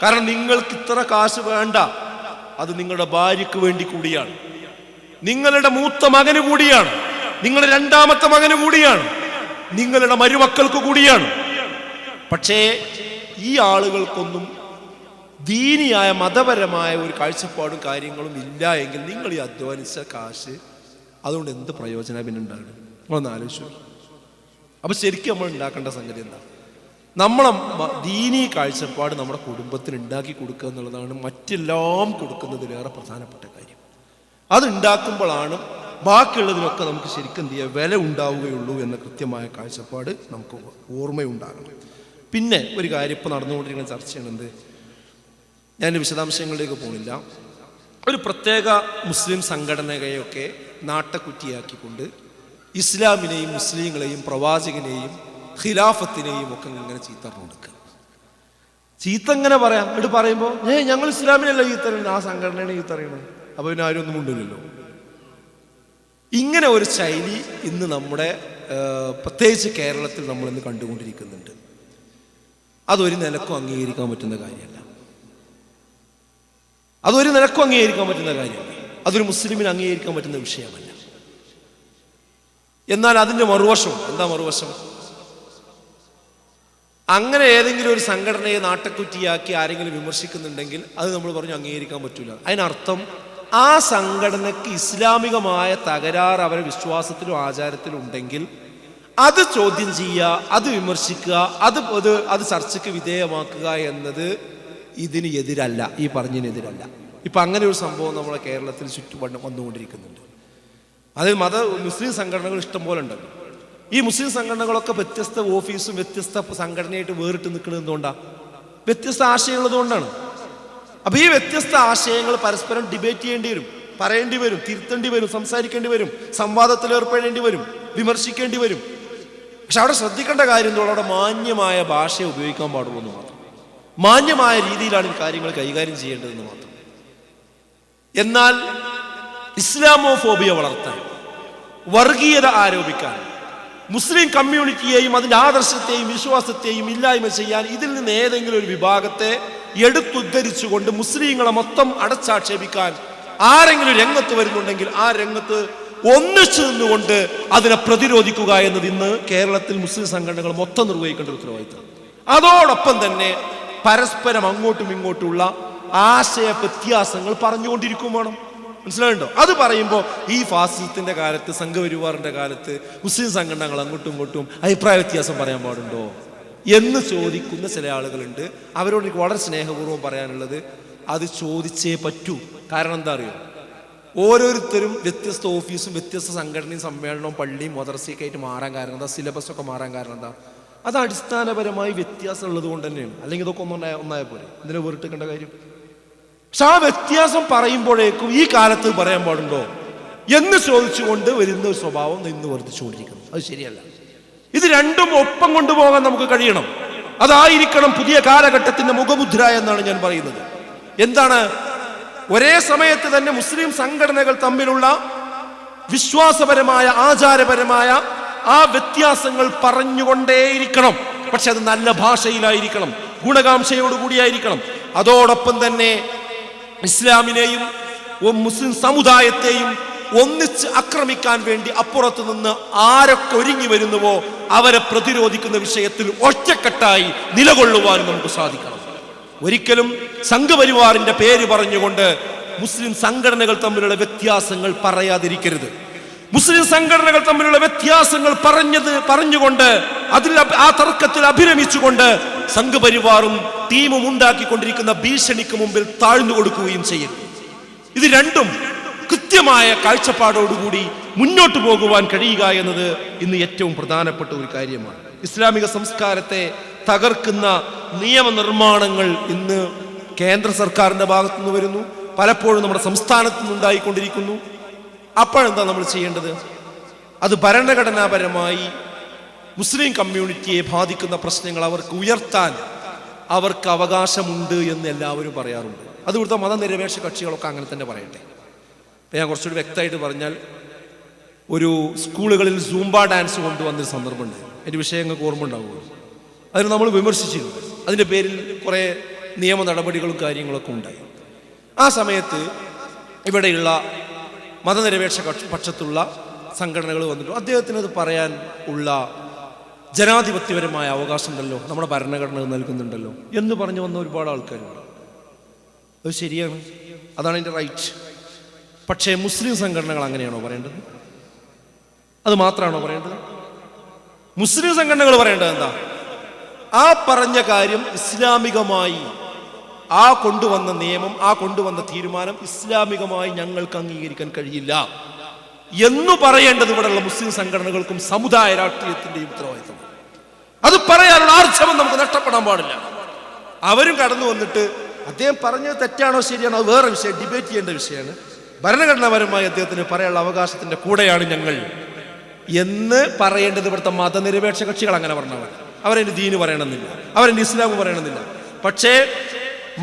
കാരണം നിങ്ങൾക്ക് ഇത്ര കാശ് വേണ്ട, അത് നിങ്ങളുടെ ഭാര്യയ്ക്ക് വേണ്ടി കൂടിയാണ്, നിങ്ങളുടെ മൂത്ത മകന് കൂടിയാണ്, നിങ്ങളുടെ രണ്ടാമത്തെ മകന് കൂടിയാണ്, നിങ്ങളുടെ മരുമക്കൾക്ക് കൂടിയാണ്. പക്ഷേ ഈ ആളുകൾക്കൊന്നും ദീനിയായ മതപരമായ ഒരു കാഴ്ചപ്പാടും കാര്യങ്ങളും ഇല്ല എങ്കിൽ നിങ്ങൾ ഈ അധ്വാനിച്ച കാശ് അതുകൊണ്ട് എന്ത് പ്രയോജനം പിന്നെ ഉണ്ടാകും? നമ്മളൊന്ന് ആലോചിച്ചു. അപ്പൊ ശരിക്കും നമ്മൾ ഉണ്ടാക്കേണ്ട സംഗതി എന്താ? നമ്മളെ ദീനീ കാഴ്ചപ്പാട് നമ്മുടെ കുടുംബത്തിന് ഉണ്ടാക്കി കൊടുക്കുക എന്നുള്ളതാണ് മറ്റെല്ലാം കൊടുക്കുന്നതിലേറെ പ്രധാനപ്പെട്ട കാര്യം. അതുണ്ടാക്കുമ്പോഴാണ് ബാക്കിയുള്ളതിനൊക്കെ നമുക്ക് ശരിക്കും എന്ത് ചെയ്യുക, വില ഉണ്ടാവുകയുള്ളൂ എന്ന കൃത്യമായ കാഴ്ചപ്പാട് നമുക്ക് ഓർമ്മയുണ്ടാകണം. പിന്നെ ഒരു കാര്യം ഇപ്പോൾ നടന്നുകൊണ്ടിരിക്കുന്ന ചർച്ചയാണ് എന്ത്, ഞാൻ വിശദാംശങ്ങളിലേക്ക് പോകുന്നില്ല. ഒരു പ്രത്യേക മുസ്ലിം സംഘടനയെയൊക്കെ നാട്ടക്കുറ്റിയാക്കിക്കൊണ്ട് ഇസ്ലാമിനെയും മുസ്ലിങ്ങളെയും പ്രവാചകനെയും ഖിലാഫത്തിനെയും ഒക്കെ ഇങ്ങനെ ചീത്തറിഞ്ഞു കൊടുക്കുക. ചീത്ത എങ്ങനെ പറയാം? എന്നിട്ട് പറയുമ്പോൾ ഞങ്ങൾ ഇസ്ലാമിനല്ല ചീത്തറിയുന്നത്, ആ സംഘടനയാണ് ചീത്തറിയണത്. അപ്പോൾ പിന്നെ ആരും ഒന്നും ഉണ്ടല്ലോ. ഇങ്ങനെ ഒരു ശൈലി ഇന്ന് നമ്മുടെ പ്രത്യേകിച്ച് കേരളത്തിൽ നമ്മളിന്ന് കണ്ടുകൊണ്ടിരിക്കുന്നുണ്ട്. അതൊരു നിലക്കും അംഗീകരിക്കാൻ പറ്റുന്ന കാര്യമല്ല. അതൊരു നിലക്കും അംഗീകരിക്കാൻ പറ്റുന്ന കാര്യമല്ല. അതൊരു മുസ്ലിമിന് അംഗീകരിക്കാൻ പറ്റുന്ന വിഷയമല്ല. എന്നാൽ അതിൻ്റെ മറുവശം എന്താ? മറുവശം അങ്ങനെ ഏതെങ്കിലും ഒരു സംഘടനയെ നാട്ടക്കുറ്റിയാക്കി ആരെങ്കിലും വിമർശിക്കുന്നുണ്ടെങ്കിൽ അത് നമ്മൾ പറഞ്ഞു അംഗീകരിക്കാൻ പറ്റൂല. അതിനർത്ഥം ആ സംഘടനയ്ക്ക് ഇസ്ലാമികമായ തകരാറ് അവരുടെ വിശ്വാസത്തിലും ആചാരത്തിലും ഉണ്ടെങ്കിൽ അത് ചോദ്യം ചെയ്യുക, അത് വിമർശിക്കുക, അത് ചർച്ചയ്ക്ക് വിധേയമാക്കുക എന്നത് ഇതിന് എതിരല്ല, ഈ പറഞ്ഞതിനെതിരല്ല. ഇപ്പം അങ്ങനെ ഒരു സംഭവം നമ്മളെ കേരളത്തിൽ ചുറ്റുപാട് വന്നുകൊണ്ടിരിക്കുന്നുണ്ട്. അത് മുസ്ലിം സംഘടനകൾ ഇഷ്ടം പോലെ ഉണ്ടല്ലോ. ഈ മുസ്ലിം സംഘടനകളൊക്കെ വ്യത്യസ്ത ഓഫീസും വ്യത്യസ്ത സംഘടനയായിട്ട് വേറിട്ട് നിൽക്കുന്നത് എന്തുകൊണ്ടാണ്? വ്യത്യസ്ത ആശയമുള്ളതുകൊണ്ടാണ്. അപ്പോൾ ഈ വ്യത്യസ്ത ആശയങ്ങൾ പരസ്പരം ഡിബേറ്റ് ചെയ്യേണ്ടി വരും, പറയേണ്ടി വരും, തിരുത്തേണ്ടി വരും, സംസാരിക്കേണ്ടി വരും, സംവാദത്തിൽ ഏർപ്പെടേണ്ടി വരും, വിമർശിക്കേണ്ടി വരും. പക്ഷെ അവിടെ ശ്രദ്ധിക്കേണ്ട കാര്യം എന്തുകൊണ്ട് അവിടെ മാന്യമായ ഭാഷയെ ഉപയോഗിക്കാൻ പാടുള്ളൂ എന്ന് മാത്രം, മാന്യമായ രീതിയിലാണ് ഈ കാര്യങ്ങൾ കൈകാര്യം ചെയ്യേണ്ടതെന്ന് മാത്രം. എന്നാൽ ഇസ്ലാമോഫോബിയ വളർത്താൻ, വർഗീയത ആരോപിക്കാൻ, മുസ്ലിം കമ്മ്യൂണിറ്റിയെയും അതിൻ്റെ ആദർശത്തെയും വിശ്വാസത്തെയും ഇല്ലായ്മ ചെയ്യാൻ, ഇതിൽ നിന്ന് ഏതെങ്കിലും ഒരു വിഭാഗത്തെ എടുത്തുദ്ധരിച്ചുകൊണ്ട് മുസ്ലിങ്ങളെ മൊത്തം അടച്ചാക്ഷേപിക്കാൻ ആരെങ്കിലും രംഗത്ത് വരുന്നുണ്ടെങ്കിൽ ആ രംഗത്ത് ഒന്നിച്ചു നിന്നുകൊണ്ട് അതിനെ പ്രതിരോധിക്കുക എന്നത് ഇന്ന് കേരളത്തിൽ മുസ്ലിം സംഘടനകൾ മൊത്തം നിർവഹിക്കേണ്ട ഒരു ഉത്തരവാദിത്തം. അതോടൊപ്പം തന്നെ പരസ്പരം അങ്ങോട്ടും ഇങ്ങോട്ടുള്ള ആശയ വ്യത്യാസങ്ങൾ പറഞ്ഞുകൊണ്ടിരിക്കും വേണം. മനസ്സിലായിട്ടുണ്ടോ? അത് പറയുമ്പോൾ ഈ ഫാസിസത്തിന്റെ കാലത്ത്, സംഘപരിവാറിന്റെ കാലത്ത് മുസ്ലിം സംഘടനകൾ അങ്ങോട്ടും ഇങ്ങോട്ടും അഭിപ്രായ വ്യത്യാസം പറയാൻ പാടുണ്ടോ എന്ന് ചോദിക്കുന്ന ചില ആളുകളുണ്ട്. അവരോട് എനിക്ക് വളരെ സ്നേഹപൂർവ്വം പറയാനുള്ളത്, അത് ചോദിച്ചേ പറ്റൂ. കാരണം എന്താ അറിയോ, ഓരോരുത്തരും വ്യത്യസ്ത ഓഫീസും വ്യത്യസ്ത സംഘടനയും സമ്മേളനവും പള്ളിയും മദ്രസയൊക്കെ ആയിട്ട് മാറാൻ കാരണം എന്താ? സിലബസ് ഒക്കെ മാറാൻ കാരണം എന്താ? അത് അടിസ്ഥാനപരമായി വ്യത്യാസം ഉള്ളത് കൊണ്ട് തന്നെയാണ്. അല്ലെങ്കിൽ ഇതൊക്കെ ഒന്നായ പോലെ ഇതിനെ വേറിട്ടിക്കേണ്ട കാര്യം. പക്ഷെ ആ വ്യത്യാസം പറയുമ്പോഴേക്കും ഈ കാലത്ത് പറയാൻ പാടുണ്ടോ എന്ന് ചോദിച്ചുകൊണ്ട് വരുന്ന ഒരു സ്വഭാവം ഇന്ന് വർദ്ധിച്ചുകൊണ്ടിരിക്കുന്നു. അത് ശരിയല്ല. ഇത് രണ്ടും ഒപ്പം കൊണ്ടുപോകാൻ നമുക്ക് കഴിയണം. അതായിരിക്കണം പുതിയ കാലഘട്ടത്തിന്റെ മുഖമുദ്ര എന്നാണ് ഞാൻ പറയുന്നത്. എന്താണ്? ഒരേ സമയത്ത് തന്നെ മുസ്ലിം സംഘടനകൾ തമ്മിലുള്ള വിശ്വാസപരമായ ആചാരപരമായ ആ വ്യത്യാസങ്ങൾ പറഞ്ഞുകൊണ്ടേയിരിക്കണം. പക്ഷെ അത് നല്ല ഭാഷയിലായിരിക്കണം, ഗുണകാംക്ഷയോടുകൂടിയായിരിക്കണം. അതോടൊപ്പം തന്നെ ഇസ്ലാമിനെയും മുസ്ലിം സമുദായത്തെയും ഒന്നിച്ച് ആക്രമിക്കാൻ വേണ്ടി അപ്പുറത്ത് നിന്ന് ആരൊക്കെ ഒരുങ്ങി വരുന്നുവോ അവരെ പ്രതിരോധിക്കുന്ന വിഷയത്തിൽ ഒറ്റക്കെട്ടായി നിലകൊള്ളുവാൻ നമുക്ക് സാധിക്കണം. ഒരിക്കലും സംഘപരിവാറിന്റെ പേര് പറഞ്ഞുകൊണ്ട് മുസ്ലിം സംഘടനകൾ തമ്മിലുള്ള വ്യത്യാസങ്ങൾ പറയാതിരിക്കരുത്. മുസ്ലിം സംഘടനകൾ തമ്മിലുള്ള വ്യത്യാസങ്ങൾ പറഞ്ഞുകൊണ്ട് ആ തർക്കത്തിൽ അഭിരമിച്ചുകൊണ്ട് സംഘപരിവാറും ടീമും ഉണ്ടാക്കിക്കൊണ്ടിരിക്കുന്ന ഭീഷണിക്ക് മുമ്പിൽ താഴ്ന്നു കൊടുക്കുകയും ചെയ്യും. ഇത് രണ്ടും കൃത്യമായ കാഴ്ചപ്പാടോടുകൂടി മുന്നോട്ട് പോകുവാൻ കഴിയുക എന്നത് ഇന്ന് ഏറ്റവും പ്രധാനപ്പെട്ട ഒരു കാര്യമാണ്. ഇസ്ലാമിക സംസ്കാരത്തെ തകർക്കുന്ന നിയമനിർമ്മാണങ്ങൾ ഇന്ന് കേന്ദ്ര സർക്കാരിന്റെ ഭാഗത്തുനിന്ന് വരുന്നു, പലപ്പോഴും നമ്മുടെ സംസ്ഥാനത്ത് നിന്നുണ്ടായിക്കൊണ്ടിരിക്കുന്നു. അപ്പോഴെന്താ നമ്മൾ ചെയ്യേണ്ടത്? അത് ഭരണഘടനാപരമായി മുസ്ലിം കമ്മ്യൂണിറ്റിയെ ബാധിക്കുന്ന പ്രശ്നങ്ങൾ അവർക്ക് ഉയർത്താൻ അവർക്ക് അവകാശമുണ്ട് എന്ന് എല്ലാവരും പറയാറുണ്ട്. അത് ഇവിടുത്തെ മതനിരപേക്ഷ കക്ഷികളൊക്കെ അങ്ങനെ തന്നെ പറയട്ടെ. ഞാൻ കുറച്ചുകൂടി വ്യക്തമായിട്ട് പറഞ്ഞാൽ, ഒരു സ്കൂളുകളിൽ സൂംബ ഡാൻസ് കൊണ്ടുവന്നൊരു സന്ദർഭമുണ്ട്. എൻ്റെ വിഷയങ്ങൾക്ക് ഓർമ്മ ഉണ്ടാവുമല്ലോ. അതിന് നമ്മൾ വിമർശിച്ചിരുന്നു. അതിൻ്റെ പേരിൽ കുറേ നിയമ നടപടികളും കാര്യങ്ങളൊക്കെ ഉണ്ടായി. ആ സമയത്ത് ഇവിടെയുള്ള മതനിരപേക്ഷ പക്ഷത്തുള്ള സംഘടനകൾ വന്നിട്ടു അദ്ദേഹത്തിന് അത് പറയാൻ ഉള്ള ജനാധിപത്യപരമായ അവകാശം ഉണ്ടല്ലോ, നമ്മുടെ ഭരണഘടന നൽകുന്നുണ്ടല്ലോ എന്ന് പറഞ്ഞു വന്ന ഒരുപാട് ആൾക്കാരുണ്ട്. അത് ശരിയാണ്, അതാണ് എൻ്റെ റൈറ്റ്. പക്ഷേ മുസ്ലിം സംഘടനകൾ അങ്ങനെയാണോ പറയേണ്ടത്? അത് മാത്രമാണോ പറയേണ്ടത്? മുസ്ലിം സംഘടനകൾ പറയേണ്ടത് എന്താ? ആ പറഞ്ഞ കാര്യം ഇസ്ലാമികമായി, ആ കൊണ്ടുവന്ന നിയമം, ആ കൊണ്ടുവന്ന തീരുമാനം ഇസ്ലാമികമായി ഞങ്ങൾക്ക് അംഗീകരിക്കാൻ കഴിയില്ല എന്ന് പറയേണ്ടത് ഇവിടെയുള്ള മുസ്ലിം സംഘടനകൾക്കും സമുദായ രാഷ്ട്രീയത്തിന്റെയും ഉത്തരവാദിത്തം. അത് പറയാനുള്ള ആർജവം നമുക്ക് നഷ്ടപ്പെടാൻ പാടില്ല. അവരും കടന്നു വന്നിട്ട് അദ്ദേഹം പറഞ്ഞത് തെറ്റാണോ ശരിയാണോ അത് വേറെ വിഷയം, ഡിബേറ്റ് ചെയ്യേണ്ട വിഷയമാണ്. ഭരണഘടനാപരമായി അദ്ദേഹത്തിന് പറയാനുള്ള അവകാശത്തിന്റെ കൂടെയാണ് ഞങ്ങൾ എന്ന് പറയേണ്ടത് ഇവിടുത്തെ മതനിരപേക്ഷ കക്ഷികൾ അങ്ങനെ പറഞ്ഞവർ. അവരെന്റെ ദീന് പറയണമെന്നില്ല, അവരെന്റെ ഇസ്ലാം പറയണമെന്നില്ല. പക്ഷേ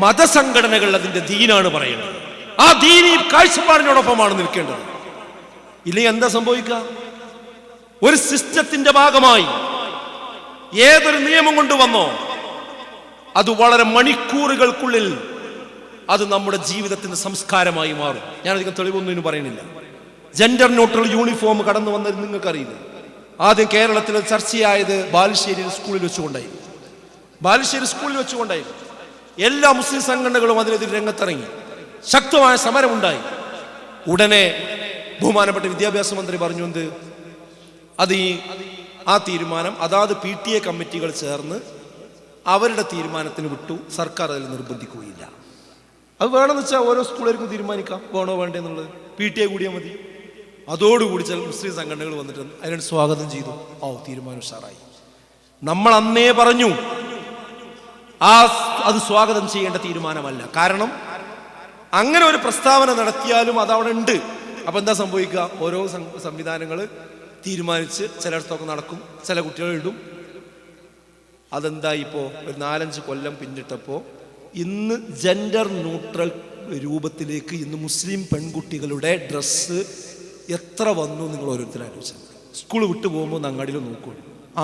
മതസംഘടനകൾ അതിന്റെ ദീനാണ് പറയേണ്ടത്. ആ ദീനി കാഴ്ചപ്പാടിനോടൊപ്പമാണ് നിൽക്കേണ്ടത്. ഇല്ലെങ്കിൽ എന്താ സംഭവിക്കുക? ഒരു സിസ്റ്റത്തിന്റെ ഭാഗമായി ഏതൊരു നിയമം കൊണ്ടുവന്നോ അത് വളരെ മണിക്കൂറുകൾക്കുള്ളിൽ അത് നമ്മുടെ ജീവിതത്തിന്റെ സംസ്കാരമായി മാറും. ഞാനധികം തെളിവൊന്നും പറയുന്നില്ല. ജെൻഡർ ന്യൂട്രൽ യൂണിഫോം കടന്നു വന്നത് നിങ്ങൾക്കറിയില്ല. ആദ്യം കേരളത്തിൽ ചർച്ചയായത് ബാലുശ്ശേരി സ്കൂളിൽ വെച്ചുകൊണ്ടായിരുന്നു. ബാലുശ്ശേരി സ്കൂളിൽ വെച്ചുകൊണ്ടായിരുന്നു. എല്ലാ മുസ്ലിം സംഘടനകളും അതിനെതിരെ രംഗത്തിറങ്ങി, ശക്തമായ സമരമുണ്ടായി. ഉടനെ ബഹുമാനപ്പെട്ട വിദ്യാഭ്യാസ മന്ത്രി പറഞ്ഞു എന്ത്, ആ തീരുമാനം അതാത് PTA കമ്മിറ്റികൾ ചേർന്ന് അവരുടെ തീരുമാനത്തിന് വിട്ടു, സർക്കാർ അതിൽ നിർബന്ധിക്കുകയില്ല. അത് വേണമെന്ന് വെച്ചാൽ ഓരോ സ്കൂളുകാർക്കും തീരുമാനിക്കാം വേണോ വേണ്ടേ എന്നുള്ളത്. PTA കൂടിയാൽ മതി. അതോടുകൂടി ചില മുസ്ലിം സംഘടനകൾ വന്നിട്ട് അതിനോട് സ്വാഗതം ചെയ്തു. തീരുമാനം ഉഷാറായി. നമ്മൾ അന്നേ പറഞ്ഞു അത് സ്വാഗതം ചെയ്യേണ്ട തീരുമാനമല്ല. കാരണം അങ്ങനെ ഒരു പ്രസ്താവന നടത്തിയാലും അതവിടെ ഉണ്ട്. അപ്പൊ എന്താ സംഭവിക്കുക? ഓരോ സംവിധാനങ്ങൾ തീരുമാനിച്ച് ചിലയിടത്തൊക്കെ നടക്കും, ചില കുട്ടികൾ ഇടും. അതെന്താ ഇപ്പോൾ ഒരു 4-5 കൊല്ലം പിന്നിട്ടപ്പോൾ ഇന്ന് ജെൻഡർ ന്യൂട്രൽ രൂപത്തിലേക്ക് ഇന്ന് മുസ്ലിം പെൺകുട്ടികളുടെ ഡ്രസ്സ് എത്ര വന്നു നിങ്ങൾ ഓരോരുത്തരും ആലോചിച്ചാൽ. സ്കൂൾ വിട്ടു പോകുമ്പോൾ അങ്ങാടിയിൽ നോക്കുള്ളൂ,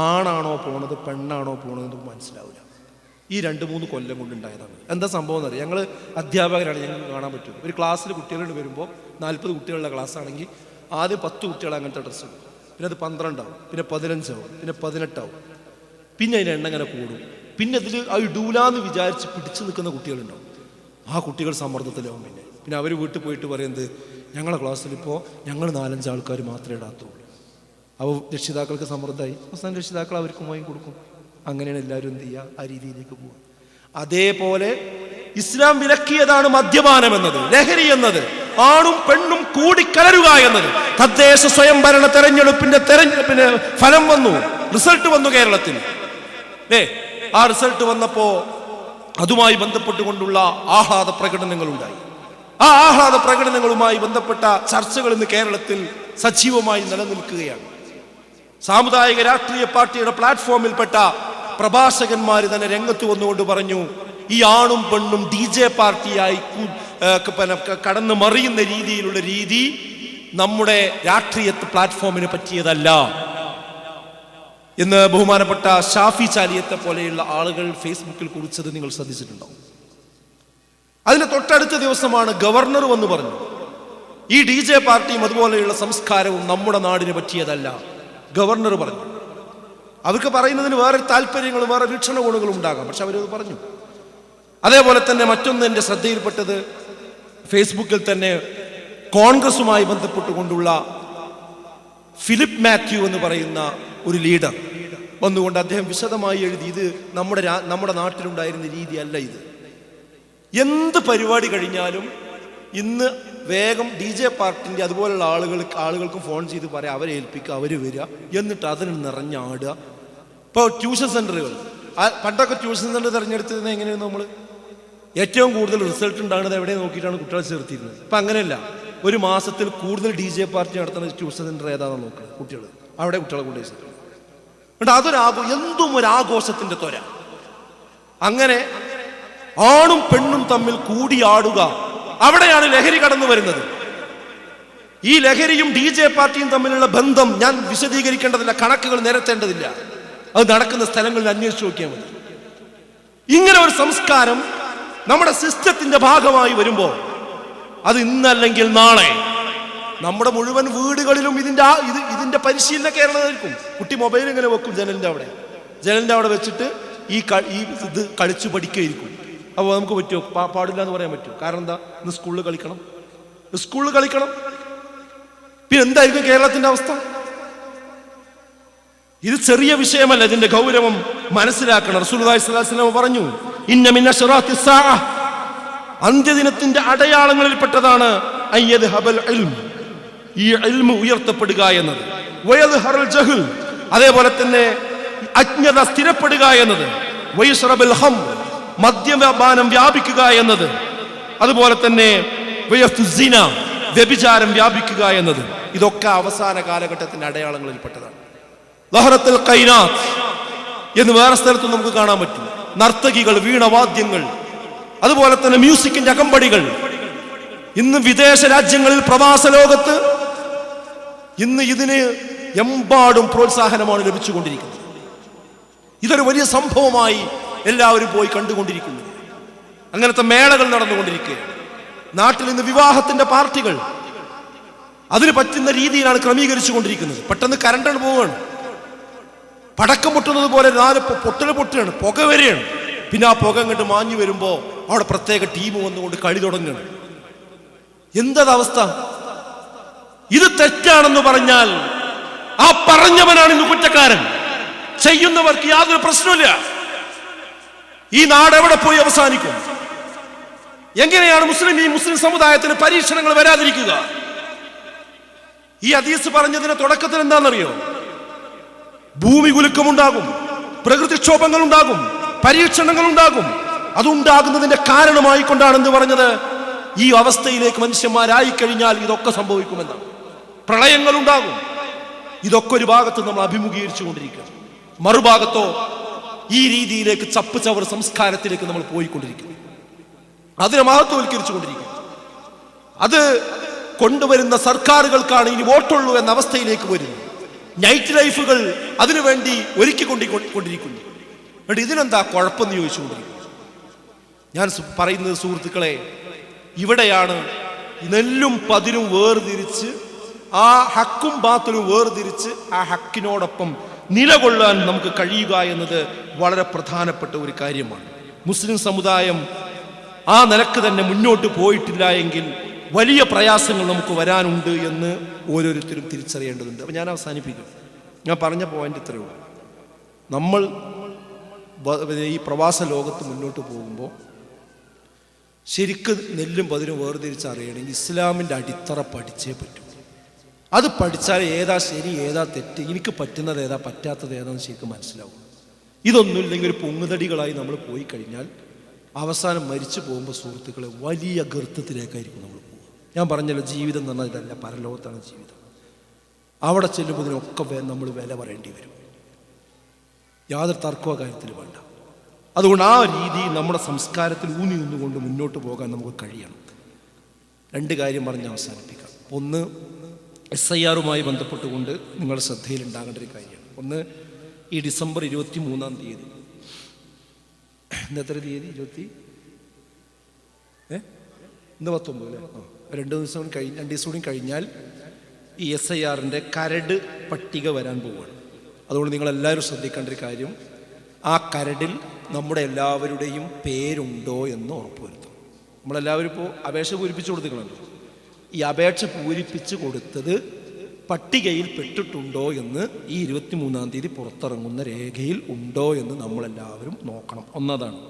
ആണാണോ പോണത് പെണ്ണാണോ പോണത് എന്ന് മനസ്സിലാവില്ല. ഈ 2-3 കൊല്ലം കൊണ്ടുണ്ടായതാണ്. എന്താ സംഭവം എന്നറിയാം? ഞങ്ങൾ അധ്യാപകരാണ്, ഞങ്ങൾക്ക് കാണാൻ പറ്റും. ഒരു ക്ലാസ്സിൽ കുട്ടികളുണ്ട് വരുമ്പോൾ 40 കുട്ടികളുടെ ക്ലാസ് ആണെങ്കിൽ ആദ്യം 10 കുട്ടികൾ അങ്ങനത്തെ ഡ്രസ്സ് ഇടും, പിന്നെ അത് 12 ആവും, പിന്നെ 15 ആവും, പിന്നെ 18 ആവും, പിന്നെ അതിൻ്റെ എണ്ണം ഇങ്ങനെ കൂടും. പിന്നെ അതിൽ ഇടൂലാന്ന് വിചാരിച്ച് പിടിച്ചു നിൽക്കുന്ന കുട്ടികളുണ്ടാവും. ആ കുട്ടികൾ സമ്മർദ്ദത്തിലാവും. പിന്നെ അവർ വീട്ടിൽ പോയിട്ട് പറയുന്നത് ഞങ്ങളെ ക്ലാസ്സിൽ ഇപ്പോൾ ഞങ്ങൾ 4-5 ആൾക്കാർ മാത്രമേ ഇടാത്തുള്ളൂ. അപ്പോൾ രക്ഷിതാക്കൾക്ക് സമ്മർദ്ദമായി. അവസാനം രക്ഷിതാക്കൾ അവർക്ക് വാങ്ങി കൊടുക്കും. അങ്ങനെയാണ് എല്ലാവരും എന്ത് ചെയ്യുക, ആ രീതിയിലേക്ക് പോവുക. അതേപോലെ ഇസ്ലാം വിലക്കിയതാണ് മദ്യപാനം എന്നത്, ലഹരി എന്നത്, ആണും പെണ്ണും കൂടിക്കലരുക എന്നത്. തദ്ദേശ സ്വയംഭരണ തെരഞ്ഞെടുപ്പിന്റെ ഫലം വന്നു, റിസൾട്ട് വന്നു കേരളത്തിൽ. ആ റിസൾട്ട് വന്നപ്പോ അതുമായി ബന്ധപ്പെട്ടുകൊണ്ടുള്ള ആഹ്ലാദ പ്രകടനങ്ങൾ ഉണ്ടായി. ആ ആഹ്ലാദ പ്രകടനങ്ങളുമായി ബന്ധപ്പെട്ട ചർച്ചകൾ ഇന്ന് കേരളത്തിൽ സജീവമായി നിലനിൽക്കുകയാണ്. സാമുദായിക രാഷ്ട്രീയ പാർട്ടിയുടെ പ്ലാറ്റ്ഫോമിൽപ്പെട്ട പ്രഭാഷകന്മാർ തന്നെ രംഗത്ത് വന്നുകൊണ്ട് പറഞ്ഞു, ഈ ആണും പെണ്ണും DJ പാർട്ടിയായി കടന്നു മറിയുന്ന രീതിയിലുള്ള രീതി നമ്മുടെ രാഷ്ട്രീയ പ്ലാറ്റ്ഫോമിന് പറ്റിയതല്ല എന്ന് ബഹുമാനപ്പെട്ട ഷാഫി ചാലിയത്തെ പോലെയുള്ള ആളുകൾ ഫേസ്ബുക്കിൽ കുറിച്ചത് നിങ്ങൾ ശ്രദ്ധിച്ചിട്ടുണ്ടോ? അതിന് തൊട്ടടുത്ത ദിവസമാണ് ഗവർണർ വന്ന് പറഞ്ഞു, ഈ DJ പാർട്ടിയും അതുപോലെയുള്ള സംസ്കാരവും നമ്മുടെ നാടിന് പറ്റിയതല്ല. ഗവർണർ പറഞ്ഞു. അവർക്ക് പറയുന്നതിന് വേറെ താല്പര്യങ്ങളും വേറെ വീക്ഷണകോണുകളും ഉണ്ടാകാം, പക്ഷെ അവരത് പറഞ്ഞു. അതേപോലെ തന്നെ മറ്റൊന്ന് എൻ്റെ ശ്രദ്ധയിൽപ്പെട്ടത്, ഫേസ്ബുക്കിൽ തന്നെ കോൺഗ്രസുമായി ബന്ധപ്പെട്ടുകൊണ്ടുള്ള ഫിലിപ്പ് മാത്യു എന്ന് പറയുന്ന ഒരു ലീഡർ വന്നുകൊണ്ട് അദ്ദേഹം വിശദമായി എഴുതി, ഇത് നമ്മുടെ നാട്ടിലുണ്ടായിരുന്ന രീതിയല്ല ഇത്. എന്ത് പരിപാടി കഴിഞ്ഞാലും ഇന്ന് വേഗം DJ പാർട്ടിൻ്റെ അതുപോലുള്ള ആളുകൾക്ക് ഫോൺ ചെയ്ത് പറയാം, അവരെ ഏൽപ്പിക്കുക, അവർ വരിക, എന്നിട്ട് അതിന് നിറഞ്ഞാടുക. ഇപ്പോൾ ട്യൂഷൻ സെൻ്ററുകൾ, പണ്ടൊക്കെ ട്യൂഷൻ സെൻ്റർ തിരഞ്ഞെടുത്തത് എങ്ങനെയാണ്? നമ്മൾ ഏറ്റവും കൂടുതൽ റിസൾട്ട് ഉണ്ടാകുന്നത് എവിടെ നോക്കിയിട്ടാണ് കുട്ടികളെ ചേർത്തിരുന്നത്. ഇപ്പം അങ്ങനെയല്ല. ഒരു മാസത്തിൽ കൂടുതൽ DJ പാർട്ടി നടത്തുന്ന ട്യൂഷൻ സെൻ്റർ ഏതാണെന്ന് നോക്കുക, കുട്ടികൾ അവിടെ കുട്ടികളെ കൊണ്ടുപോയി ചേർക്കും. എന്നിട്ട് എന്തും ഒരു ആഘോഷത്തിൻ്റെ ത്വര. അങ്ങനെ ആണും പെണ്ണും തമ്മിൽ കൂടിയാടുക, അവിടെയാണ് ലഹരി കടന്നു വരുന്നത്. ഈ ലഹരിയും DJ പാർട്ടിയും തമ്മിലുള്ള ബന്ധം ഞാൻ വിശദീകരിക്കേണ്ടതില്ല, കണക്കുകൾ നിരത്തേണ്ടതില്ല. അത് നടക്കുന്ന സ്ഥലങ്ങളിൽ അന്വേഷിച്ച് നോക്കിയാൽ മതി. ഇങ്ങനെ ഒരു സംസ്കാരം നമ്മുടെ സിസ്റ്റത്തിന്റെ ഭാഗമായി വരുമ്പോൾ അത് ഇന്നല്ലെങ്കിൽ നാളെ നമ്മുടെ മുഴുവൻ വീടുകളിലും ഇതിന്റെ പരിശീലന കേരളമായിരിക്കും. കുട്ടി മൊബൈൽ ഇങ്ങനെ വെക്കും ജനലിന്റെ അവിടെ വെച്ചിട്ട് ഇത് കളിച്ചു പഠിക്കുകയായിരിക്കും. അപ്പോൾ നമുക്ക് പറ്റുമോ? പാടില്ല എന്ന് പറയാൻ പറ്റുമോ? കാരണം എന്താ? ഇന്ന് സ്കൂളിൽ കളിക്കണം. പിന്നെ എന്തായിരിക്കും കേരളത്തിന്റെ അവസ്ഥ? ഇത് ചെറിയ വിഷയമല്ല, ഇതിന്റെ ഗൗരവം മനസ്സിലാക്കണം. റസൂലുള്ളാഹി സ്വല്ലല്ലാഹു അലൈഹി വസല്ലം പറഞ്ഞു, ഇന്ന മിൻ അശ്റാത്തി സ്സാഅ, അന്ത്യദിനത്തിന്റെ അടയാളങ്ങളിൽപ്പെട്ടതാണ് അയ്യദ്ഹബൽ ഇൽം, ഈ ഇൽമ് ഉയർത്തപ്പെടുക എന്നത്. വയദ്ഹറൽ ജഹൽ, അതേപോലെ തന്നെ അജ്ഞത സ്ഥിരപ്പെടുക എന്നത്. വയശ്റബൽ ഖംർ, മദ്യപാനം വ്യാപിക്കുക എന്നത്. അതുപോലെ തന്നെ വയഫ്സിന, വ്യഭിചാരം വ്യാപിക്കുക എന്നത്. ഇതൊക്കെ അവസാന കാലഘട്ടത്തിന്റെ അടയാളങ്ങളിൽപ്പെട്ടതാണ്. ലഹറത്തുൽ ഖൈനാത്ത് എന്ന് വേറെ സ്ഥലത്ത് നമുക്ക് കാണാൻ പറ്റും. നർത്തകികൾ, വീണവാദ്യങ്ങൾ, അതുപോലെ തന്നെ മ്യൂസിക്കിന്റെ അകമ്പടികൾ. ഇന്ന് വിദേശ രാജ്യങ്ങളിൽ, പ്രവാസ ലോകത്ത് ഇന്ന് ഇതിന് എമ്പാടും പ്രോത്സാഹനമാണ് ലഭിച്ചുകൊണ്ടിരിക്കുന്നത്. ഇതൊരു വലിയ സംഭവമായി എല്ലാവരും പോയി കണ്ടുകൊണ്ടിരിക്കുന്നു. അങ്ങനത്തെ മേളകൾ നടന്നുകൊണ്ടിരിക്കുകയാണ്. നാട്ടിൽ ഇന്ന് വിവാഹത്തിന്റെ പാർട്ടികൾ അതിന് പറ്റുന്ന രീതിയിലാണ് ക്രമീകരിച്ചു കൊണ്ടിരിക്കുന്നത്. പെട്ടെന്ന് കരണ്ടാണ് പോവുകയാണ്, പടക്കം പൊട്ടുന്നത് പോലെ 4 പൊട്ടൽ പൊട്ടുകയാണ്, പുക വരികയാണ്. പിന്നെ ആ പുക അങ്ങോട്ട് മാഞ്ഞു വരുമ്പോൾ അവിടെ പ്രത്യേക ടീം വന്നുകൊണ്ട് കളി തുടങ്ങുകയാണ്. എന്തവസ്ഥ? ഇത് തെറ്റാണെന്ന് പറഞ്ഞാൽ ആ പറഞ്ഞവനാണ് ഇന്ന് കുറ്റക്കാരൻ. ചെയ്യുന്നവർക്ക് യാതൊരു പ്രശ്നമില്ല. ഈ നാട് എവിടെ പോയി അവസാനിക്കും? എങ്ങനെയാണ് ഈ മുസ്ലിം സമുദായത്തിന് പരീക്ഷണങ്ങൾ വരാതിരിക്കുക? ഈ ഹദീസ് പറഞ്ഞതിന്റെ തുടക്കത്തിൽ എന്താണെന്നറിയോ? ഭൂമി കുലുക്കമുണ്ടാകും, പ്രകൃതിക്ഷോഭങ്ങൾ ഉണ്ടാകും, പരീക്ഷണങ്ങൾ ഉണ്ടാകും. അതുണ്ടാകുന്നതിന്റെ കാരണമായി കൊണ്ടാണെന്ന് പറഞ്ഞത് ഈ അവസ്ഥയിലേക്ക് മനുഷ്യന്മാരായി കഴിഞ്ഞാൽ ഇതൊക്കെ സംഭവിക്കുമെന്നാണ്. പ്രളയങ്ങൾ ഉണ്ടാകും. ഇതൊക്കെ ഒരു ഭാഗത്ത് നമ്മൾ അഭിമുഖീകരിച്ചു കൊണ്ടിരിക്കുക, മറുഭാഗത്തോ ഈ രീതിയിലേക്ക് ചപ്പ് ചവർ സംസ്കാരത്തിലേക്ക് നമ്മൾ പോയിക്കൊണ്ടിരിക്കുന്നു. അതിനെ മഹത്വവൽക്കരിച്ചു കൊണ്ടിരിക്കുന്നു. അത് കൊണ്ടുവരുന്ന സർക്കാരുകൾക്കാണ് ഇനി വോട്ടുള്ളൂ എന്ന അവസ്ഥയിലേക്ക് വരുന്നു. നൈറ്റ് ലൈഫുകൾ അതിനുവേണ്ടി ഒരുക്കിക്കൊണ്ടിരിക്കുന്നു. ഇതിനെന്താ കുഴപ്പമെന്ന് ചോദിച്ചുകൊണ്ടിരിക്കുന്നു. ഞാൻ പറയുന്നത് സുഹൃത്തുക്കളെ, ഇവിടെയാണ് നെല്ലും പതിരും വേർതിരിച്ച്, ആ ഹക്കും ബാത്തിലും വേർതിരിച്ച് ആ ഹക്കിനോടൊപ്പം നിലകൊള്ളാൻ നമുക്ക് കഴിയുക എന്നത് വളരെ പ്രധാനപ്പെട്ട ഒരു കാര്യമാണ്. മുസ്ലിം സമുദായം ആ നിലക്ക് തന്നെ മുന്നോട്ട് പോയിട്ടില്ല എങ്കിൽ വലിയ പ്രയാസങ്ങൾ നമുക്ക് വരാനുണ്ട് എന്ന് ഓരോരുത്തരും തിരിച്ചറിയേണ്ടതുണ്ട്. അപ്പം ഞാൻ അവസാനിപ്പിക്കും. ഞാൻ പറഞ്ഞ പോയിന്റ് ഇത്രയേ ഉള്ളൂ. നമ്മൾ ഈ പ്രവാസ ലോകത്ത് മുന്നോട്ട് പോകുമ്പോൾ ശരിക്കും നെല്ലും പതിരും വേർതിരിച്ച് അറിയണമെങ്കിൽ ഇസ്ലാമിൻ്റെ അടിത്തറ പഠിച്ചേ പറ്റൂ. അത് പഠിച്ചാൽ ഏതാ ശരി ഏതാ തെറ്റ്, എനിക്ക് പറ്റുന്നത് ഏതാ പറ്റാത്തത് ഏതാന്ന് ശരിക്കും മനസ്സിലാവും. ഇതൊന്നുമില്ലെങ്കിൽ ഒരു പൊങ്ങുതടികളായി നമ്മൾ പോയി കഴിഞ്ഞാൽ അവസാനം മരിച്ചു പോകുമ്പോൾ സുഹൃത്തുക്കളെ വലിയ ഗർത്തത്തിലേക്കായിരിക്കും നമ്മൾ പോകുക. ഞാൻ പറഞ്ഞല്ലോ, ജീവിതം എന്ന് പറഞ്ഞാൽ ഇതല്ല, പരലോകത്താണ് ജീവിതം. അവിടെ ചെല്ലുമ്പോൾ ഇതിനൊക്കെ നമ്മൾ വില പറയേണ്ടി വരും. യാതൊരു തർക്കമോ കാര്യത്തിൽ വേണ്ട. അതുകൊണ്ട് ആ രീതി നമ്മുടെ സംസ്കാരത്തിൽ ഊന്നി നിന്നുകൊണ്ട് മുന്നോട്ട് പോകാൻ നമുക്ക് കഴിയണം. രണ്ട് കാര്യം പറഞ്ഞ് അവസാനിപ്പിക്കാം. ഒന്ന്, SIR ബന്ധപ്പെട്ടുകൊണ്ട് നിങ്ങളുടെ ശ്രദ്ധയിൽ ഉണ്ടാകേണ്ട ഒരു കാര്യമാണ്. ഒന്ന്, ഈ ഡിസംബർ 23-ാം തീയതി, ഇന്നത്തെ തീയതി 20 ഇന്ന് 19 അല്ലേ? 2 ദിവസം കൂടി കഴിഞ്ഞാൽ ഈ SIRൻ്റെ കരട് പട്ടിക വരാൻ പോവുകയാണ്. അതുകൊണ്ട് നിങ്ങളെല്ലാവരും ശ്രദ്ധിക്കേണ്ട ഒരു കാര്യം, ആ കരടിൽ നമ്മുടെ എല്ലാവരുടെയും പേരുണ്ടോ എന്ന് ഉറപ്പുവരുത്തും. നമ്മളെല്ലാവരും ഇപ്പോൾ അപേക്ഷ പൂരിപ്പിച്ചു കൊടുത്തിട്ടുണ്ടല്ലോ. ഈ അപേക്ഷ പൂരിപ്പിച്ച് കൊടുത്തത് പട്ടികയിൽ പെട്ടിട്ടുണ്ടോ എന്ന് ഈ 23-ാം തീയതി പുറത്തിറങ്ങുന്ന രേഖയിൽ ഉണ്ടോ എന്ന് നമ്മളെല്ലാവരും നോക്കണം. ഒന്നതാണ്.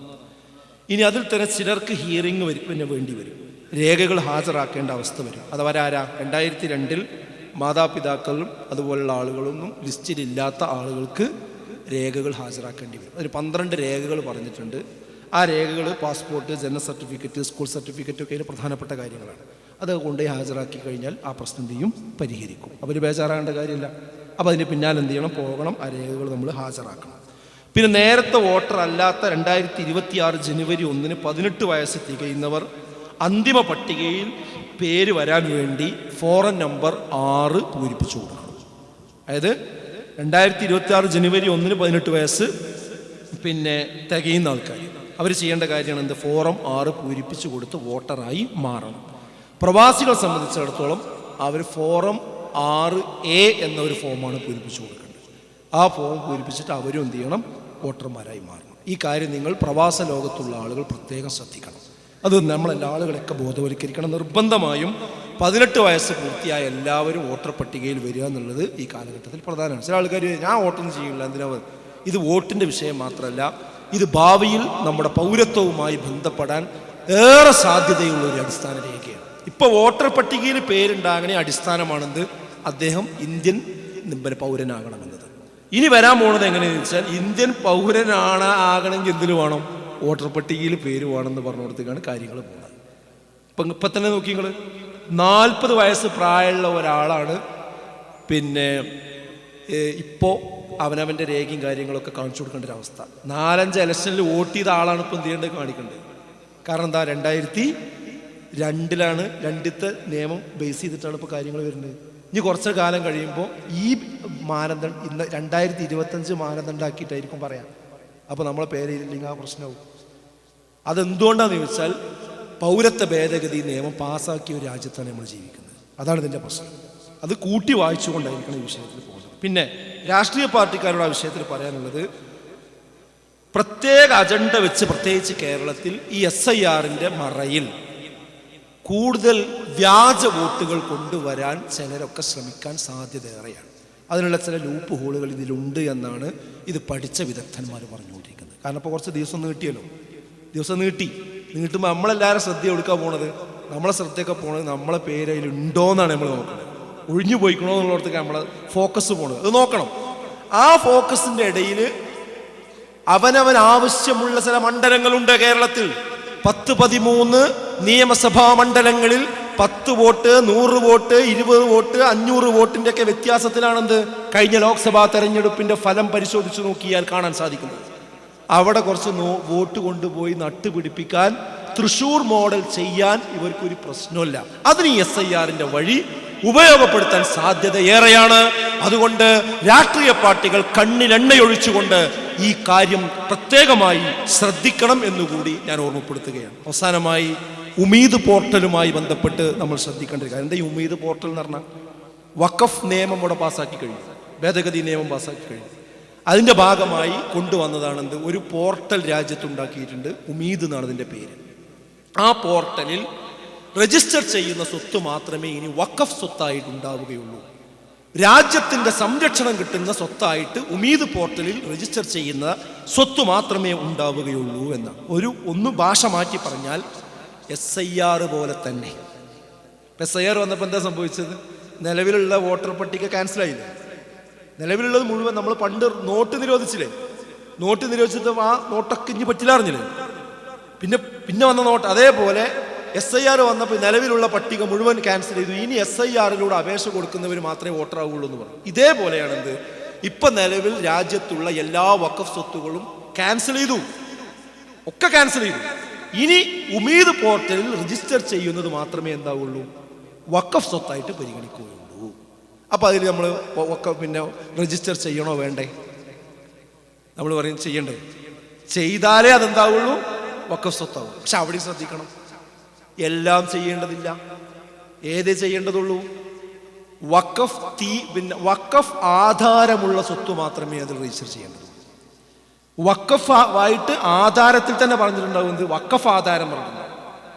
ഇനി അതിൽ തന്നെ ചിലർക്ക് ഹിയറിംഗ് വേണ്ടി വരും, രേഖകൾ ഹാജരാക്കേണ്ട അവസ്ഥ വരും. അതവരാരാ? 2002 മാതാപിതാക്കളും അതുപോലുള്ള ആളുകളൊന്നും ലിസ്റ്റിലില്ലാത്ത ആളുകൾക്ക് രേഖകൾ ഹാജരാക്കേണ്ടി വരും. അതിന് 12 രേഖകൾ പറഞ്ഞിട്ടുണ്ട്. ആ രേഖകൾ പാസ്പോർട്ട്, ജനന സർട്ടിഫിക്കറ്റ്, സ്കൂൾ സർട്ടിഫിക്കറ്റ് ഒക്കെ പ്രധാനപ്പെട്ട കാര്യങ്ങളാണ്. അത് കൊണ്ടുപോയി ഹാജരാക്കി കഴിഞ്ഞാൽ ആ പ്രശ്നം എന്ത് ചെയ്യും? പരിഹരിക്കും. അവർ ബേജാറാകേണ്ട കാര്യമില്ല. അപ്പോൾ അതിന് പിന്നാലെ എന്ത് ചെയ്യണം? പോകണം, ആ രേഖകൾ നമ്മൾ ഹാജരാക്കണം. പിന്നെ നേരത്തെ വോട്ടർ അല്ലാത്ത 2026 ജനുവരി 1-ന് 18 വയസ്സ് തികയുന്നവർ അന്തിമ പട്ടികയിൽ പേര് വരാൻ വേണ്ടി ഫോറം നമ്പർ 6 പൂരിപ്പിച്ചു കൊടുക്കണം. അതായത് 2026 ജനുവരി 1-ന് 18 വയസ്സ് തികയുന്ന ആൾക്കാർ അവർ ചെയ്യേണ്ട കാര്യമാണ് എന്ത്? ഫോറം 6 പൂരിപ്പിച്ചു കൊടുത്ത് വോട്ടറായി മാറണം. പ്രവാസികളെ സംബന്ധിച്ചിടത്തോളം അവർ ഫോറം 6A എന്ന ഒരു ഫോമാണ് പൂരിപ്പിച്ചു കൊടുക്കേണ്ടത്. ആ ഫോം പൂരിപ്പിച്ചിട്ട് അവരും എന്ത് ചെയ്യണം? വോട്ടർമാരായി മാറണം. ഈ കാര്യം നിങ്ങൾ പ്രവാസ ലോകത്തുള്ള ആളുകൾ പ്രത്യേകം ശ്രദ്ധിക്കണം. അത് നമ്മളെല്ലാ ആളുകളൊക്കെ ബോധവൽക്കരിക്കണം. നിർബന്ധമായും 18 വയസ്സ് പൂർത്തിയായ എല്ലാവരും വോട്ടർ പട്ടികയിൽ വരിക എന്നുള്ളത് ഈ കാലഘട്ടത്തിൽ പ്രധാനമാണ്. ചില ആൾക്കാർ ഞാൻ വോട്ടൊന്നും ചെയ്യില്ല, എന്തിനാ? ഇത് വോട്ടിൻ്റെ വിഷയം മാത്രമല്ല, ഇത് ഭാവിയിൽ നമ്മുടെ പൗരത്വവുമായി ബന്ധപ്പെടാൻ ഏറെ സാധ്യതയുള്ള ഒരു അടിസ്ഥാന രേഖയാണ്. ഇപ്പോൾ വോട്ടർ പട്ടികയിൽ പേരുണ്ടാകണേ അടിസ്ഥാനമാണെന്ന് അദ്ദേഹം ഇന്ത്യൻ പൗരനാകണമെന്നത്. ഇനി വരാൻ പോകുന്നത് എങ്ങനെയാണെന്ന് വെച്ചാൽ, ഇന്ത്യൻ പൗരനാകണമെങ്കിൽ എന്തിനു വേണം? വോട്ടർ പട്ടികയിൽ പേര് വേണമെന്ന് പറഞ്ഞു കൊടുത്തേക്കാണ് കാര്യങ്ങൾ പോകുന്നത്. ഇപ്പം തന്നെ നോക്കി നിങ്ങൾ, 40 വയസ്സ് പ്രായമുള്ള ഒരാളാണ് ഇപ്പോൾ അവനവൻ്റെ രേഖയും കാര്യങ്ങളൊക്കെ കാണിച്ചു കൊടുക്കേണ്ട ഒരു അവസ്ഥ. 4-5 ഇലക്ഷനിൽ വോട്ട് ചെയ്ത ആളാണ് ഇപ്പോൾ എന്ത് ചെയ്യേണ്ടത്? കാണിക്കേണ്ടത്. കാരണം എന്താ? 2002-ലാണ് 2ത്തെ നിയമം ബേസ് ചെയ്തിട്ടാണ് ഇപ്പോൾ കാര്യങ്ങൾ വരുന്നത്. ഇനി കുറച്ച് കാലം കഴിയുമ്പോൾ ഈ മാനദണ്ഡം ഇന്ന് 2025 മാനദണ്ഡമാക്കിയിട്ടായിരിക്കും പറയാം. അപ്പോൾ നമ്മളെ പേരില്ലെങ്കിൽ ആ പ്രശ്നമാവും. അതെന്തുകൊണ്ടാണെന്ന് ചോദിച്ചാൽ, പൗരത്വ ഭേദഗതി നിയമം പാസ്സാക്കിയ ഒരു രാജ്യത്താണ് നമ്മൾ ജീവിക്കുന്നത്. അതാണ് ഇതിൻ്റെ പ്രശ്നം. അത് കൂട്ടി വായിച്ചുകൊണ്ടായിരിക്കണം ഈ വിഷയത്തിൽ പോകുന്നത്. പിന്നെ രാഷ്ട്രീയ പാർട്ടിക്കാരുടെ ആ വിഷയത്തിൽ പറയാനുള്ളത്, പ്രത്യേക അജണ്ട വെച്ച് പ്രത്യേകിച്ച് കേരളത്തിൽ ഈ SIRൻ്റെ മറയിൽ കൂടുതൽ വ്യാജ വോട്ടുകൾ കൊണ്ടുവരാൻ ചിലരൊക്കെ ശ്രമിക്കാൻ സാധ്യതയേറെയാണ്. അതിനുള്ള ചില ലൂപ്പ് ഹോളുകൾ ഇതിലുണ്ട് എന്നാണ് ഇത് പഠിച്ച വിദഗ്ധന്മാർ പറഞ്ഞുകൊണ്ടിരിക്കുന്നത്. കാരണം ഇപ്പോൾ കുറച്ച് ദിവസം നീട്ടിയല്ലോ, ദിവസം നീട്ടുമ്പോൾ നമ്മളെല്ലാവരും ശ്രദ്ധ എടുക്കാൻ പോണത്, നമ്മളെ ശ്രദ്ധയൊക്കെ പോണത് നമ്മളെ പേര് അതിലുണ്ടോയെന്നാണ് നമ്മൾ നോക്കുന്നത്. ഒഴിഞ്ഞു പോയിക്കണോ എന്നുള്ളടത്തേക്ക് നമ്മളെ ഫോക്കസ് പോണത്, അത് നോക്കണം. ആ ഫോക്കസിൻ്റെ ഇടയിൽ അവനവൻ ആവശ്യമുള്ള ചില മണ്ഡലങ്ങളുണ്ട് കേരളത്തിൽ. 10-13 നിയമസഭാ മണ്ഡലങ്ങളിൽ 10 വോട്ട്, 100 വോട്ട്, 20 വോട്ട്, 500 വോട്ടിൻ്റെ ഒക്കെ വ്യത്യാസത്തിലാണെന്ത് കഴിഞ്ഞ ലോക്സഭാ തെരഞ്ഞെടുപ്പിന്റെ ഫലം പരിശോധിച്ച് നോക്കിയാൽ കാണാൻ സാധിക്കുന്നത്. അവിടെ കുറച്ച് വോട്ട് കൊണ്ടുപോയി നട്ടുപിടിപ്പിക്കാൻ, തൃശ്ശൂർ മോഡൽ ചെയ്യാൻ ഇവർക്കൊരു പ്രശ്നമില്ല. അതിന് SIR വഴി ഉപയോഗപ്പെടുത്താൻ സാധ്യത ഏറെയാണ്. അതുകൊണ്ട് രാഷ്ട്രീയ പാർട്ടികൾ കണ്ണിലെണ്ണയൊഴിച്ചുകൊണ്ട് ഈ കാര്യം പ്രത്യേകമായി ശ്രദ്ധിക്കണം എന്നുകൂടി ഞാൻ ഓർമ്മപ്പെടുത്തുകയാണ്. അവസാനമായി ഉമീദ് പോർട്ടലുമായി ബന്ധപ്പെട്ട് നമ്മൾ ശ്രദ്ധിക്കേണ്ട കാര്യം എന്താ? ഈ ഉമീദ് പോർട്ടൽ എന്ന് പറഞ്ഞാൽ വഖഫ് നിയമം ഇവിടെ പാസ്സാക്കി കഴിഞ്ഞു, ഭേദഗതി നിയമം പാസ്സാക്കി കഴിഞ്ഞു. അതിൻ്റെ ഭാഗമായി കൊണ്ടുവന്നതാണെന്ത്, ഒരു പോർട്ടൽ രാജ്യത്തുണ്ടാക്കിയിട്ടുണ്ട്. ഉമീദ് എന്നാണ് അതിൻ്റെ പേര്. ആ പോർട്ടലിൽ രജിസ്റ്റർ ചെയ്യുന്ന സ്വത്ത് മാത്രമേ ഇനി വഖഫ് സ്വത്തായിട്ട് ഉണ്ടാവുകയുള്ളൂ. രാജ്യത്തിൻ്റെ സംരക്ഷണം കിട്ടുന്ന സ്വത്തായിട്ട് ഉമീദ് പോർട്ടലിൽ രജിസ്റ്റർ ചെയ്യുന്ന സ്വത്ത് മാത്രമേ ഉണ്ടാവുകയുള്ളൂ എന്നാണ്. ഭാഷ മാറ്റി പറഞ്ഞാൽ SIR പോലെ തന്നെ. SIR വന്നപ്പോൾ എന്താ സംഭവിച്ചത്? നിലവിലുള്ള വോട്ടർ പട്ടിക ക്യാൻസലായില്ലേ? നിലവിലുള്ളത് മുഴുവൻ നമ്മൾ പണ്ട് നോട്ട് നിരോധിച്ചില്ലേ? നോട്ട് നിരോധിച്ചിട്ട് ആ നോട്ടൊക്കെ ഇനി പറ്റില്ല അറിഞ്ഞില്ലേ? പിന്നെ വന്ന നോട്ട് അതേപോലെ SIR വന്നപ്പോൾ നിലവിലുള്ള പട്ടിക മുഴുവൻ ക്യാൻസൽ ചെയ്തു. ഇനി SIR അപേക്ഷ കൊടുക്കുന്നവർ മാത്രമേ വോട്ടറാവുള്ളൂ എന്ന് പറഞ്ഞു. ഇതേപോലെയാണ് എന്ത്, ഇപ്പൊ നിലവിൽ രാജ്യത്തുള്ള എല്ലാ വഖഫ് സ്വത്തുകളും ക്യാൻസൽ ചെയ്തു, ഒക്കെ ക്യാൻസൽ ചെയ്തു. ഇനി ഉമീദ് പോർട്ടലിൽ രജിസ്റ്റർ ചെയ്യുന്നത് മാത്രമേ എന്താവുള്ളൂ, വഖഫ് സ്വത്തായിട്ട് പരിഗണിക്കുകയുള്ളൂ. അപ്പൊ അതിൽ നമ്മൾ രജിസ്റ്റർ ചെയ്യണോ വേണ്ടേ? നമ്മൾ പറയും ചെയ്യണ്ടേ. ചെയ്താലേ അതെന്താവുള്ളൂ, വഖഫ് സ്വത്താവും. പക്ഷെ അവിടെ ശ്രദ്ധിക്കണം, എല്ലാം ചെയ്യേണ്ടതില്ല. ഏതേ ചെയ്യേണ്ടതുള്ളൂ? വഖഫ് ആധാരമുള്ള സ്വത്ത് മാത്രമേ അതിൽ രജിസ്റ്റർ ചെയ്യേണ്ടതുള്ളൂ. വഖഫ് ആയിട്ട് ആധാരത്തിൽ തന്നെ പറഞ്ഞിട്ടുണ്ടാവുന്നത് വഖഫ് ആധാരം പറഞ്ഞിട്ടുണ്ടാവും.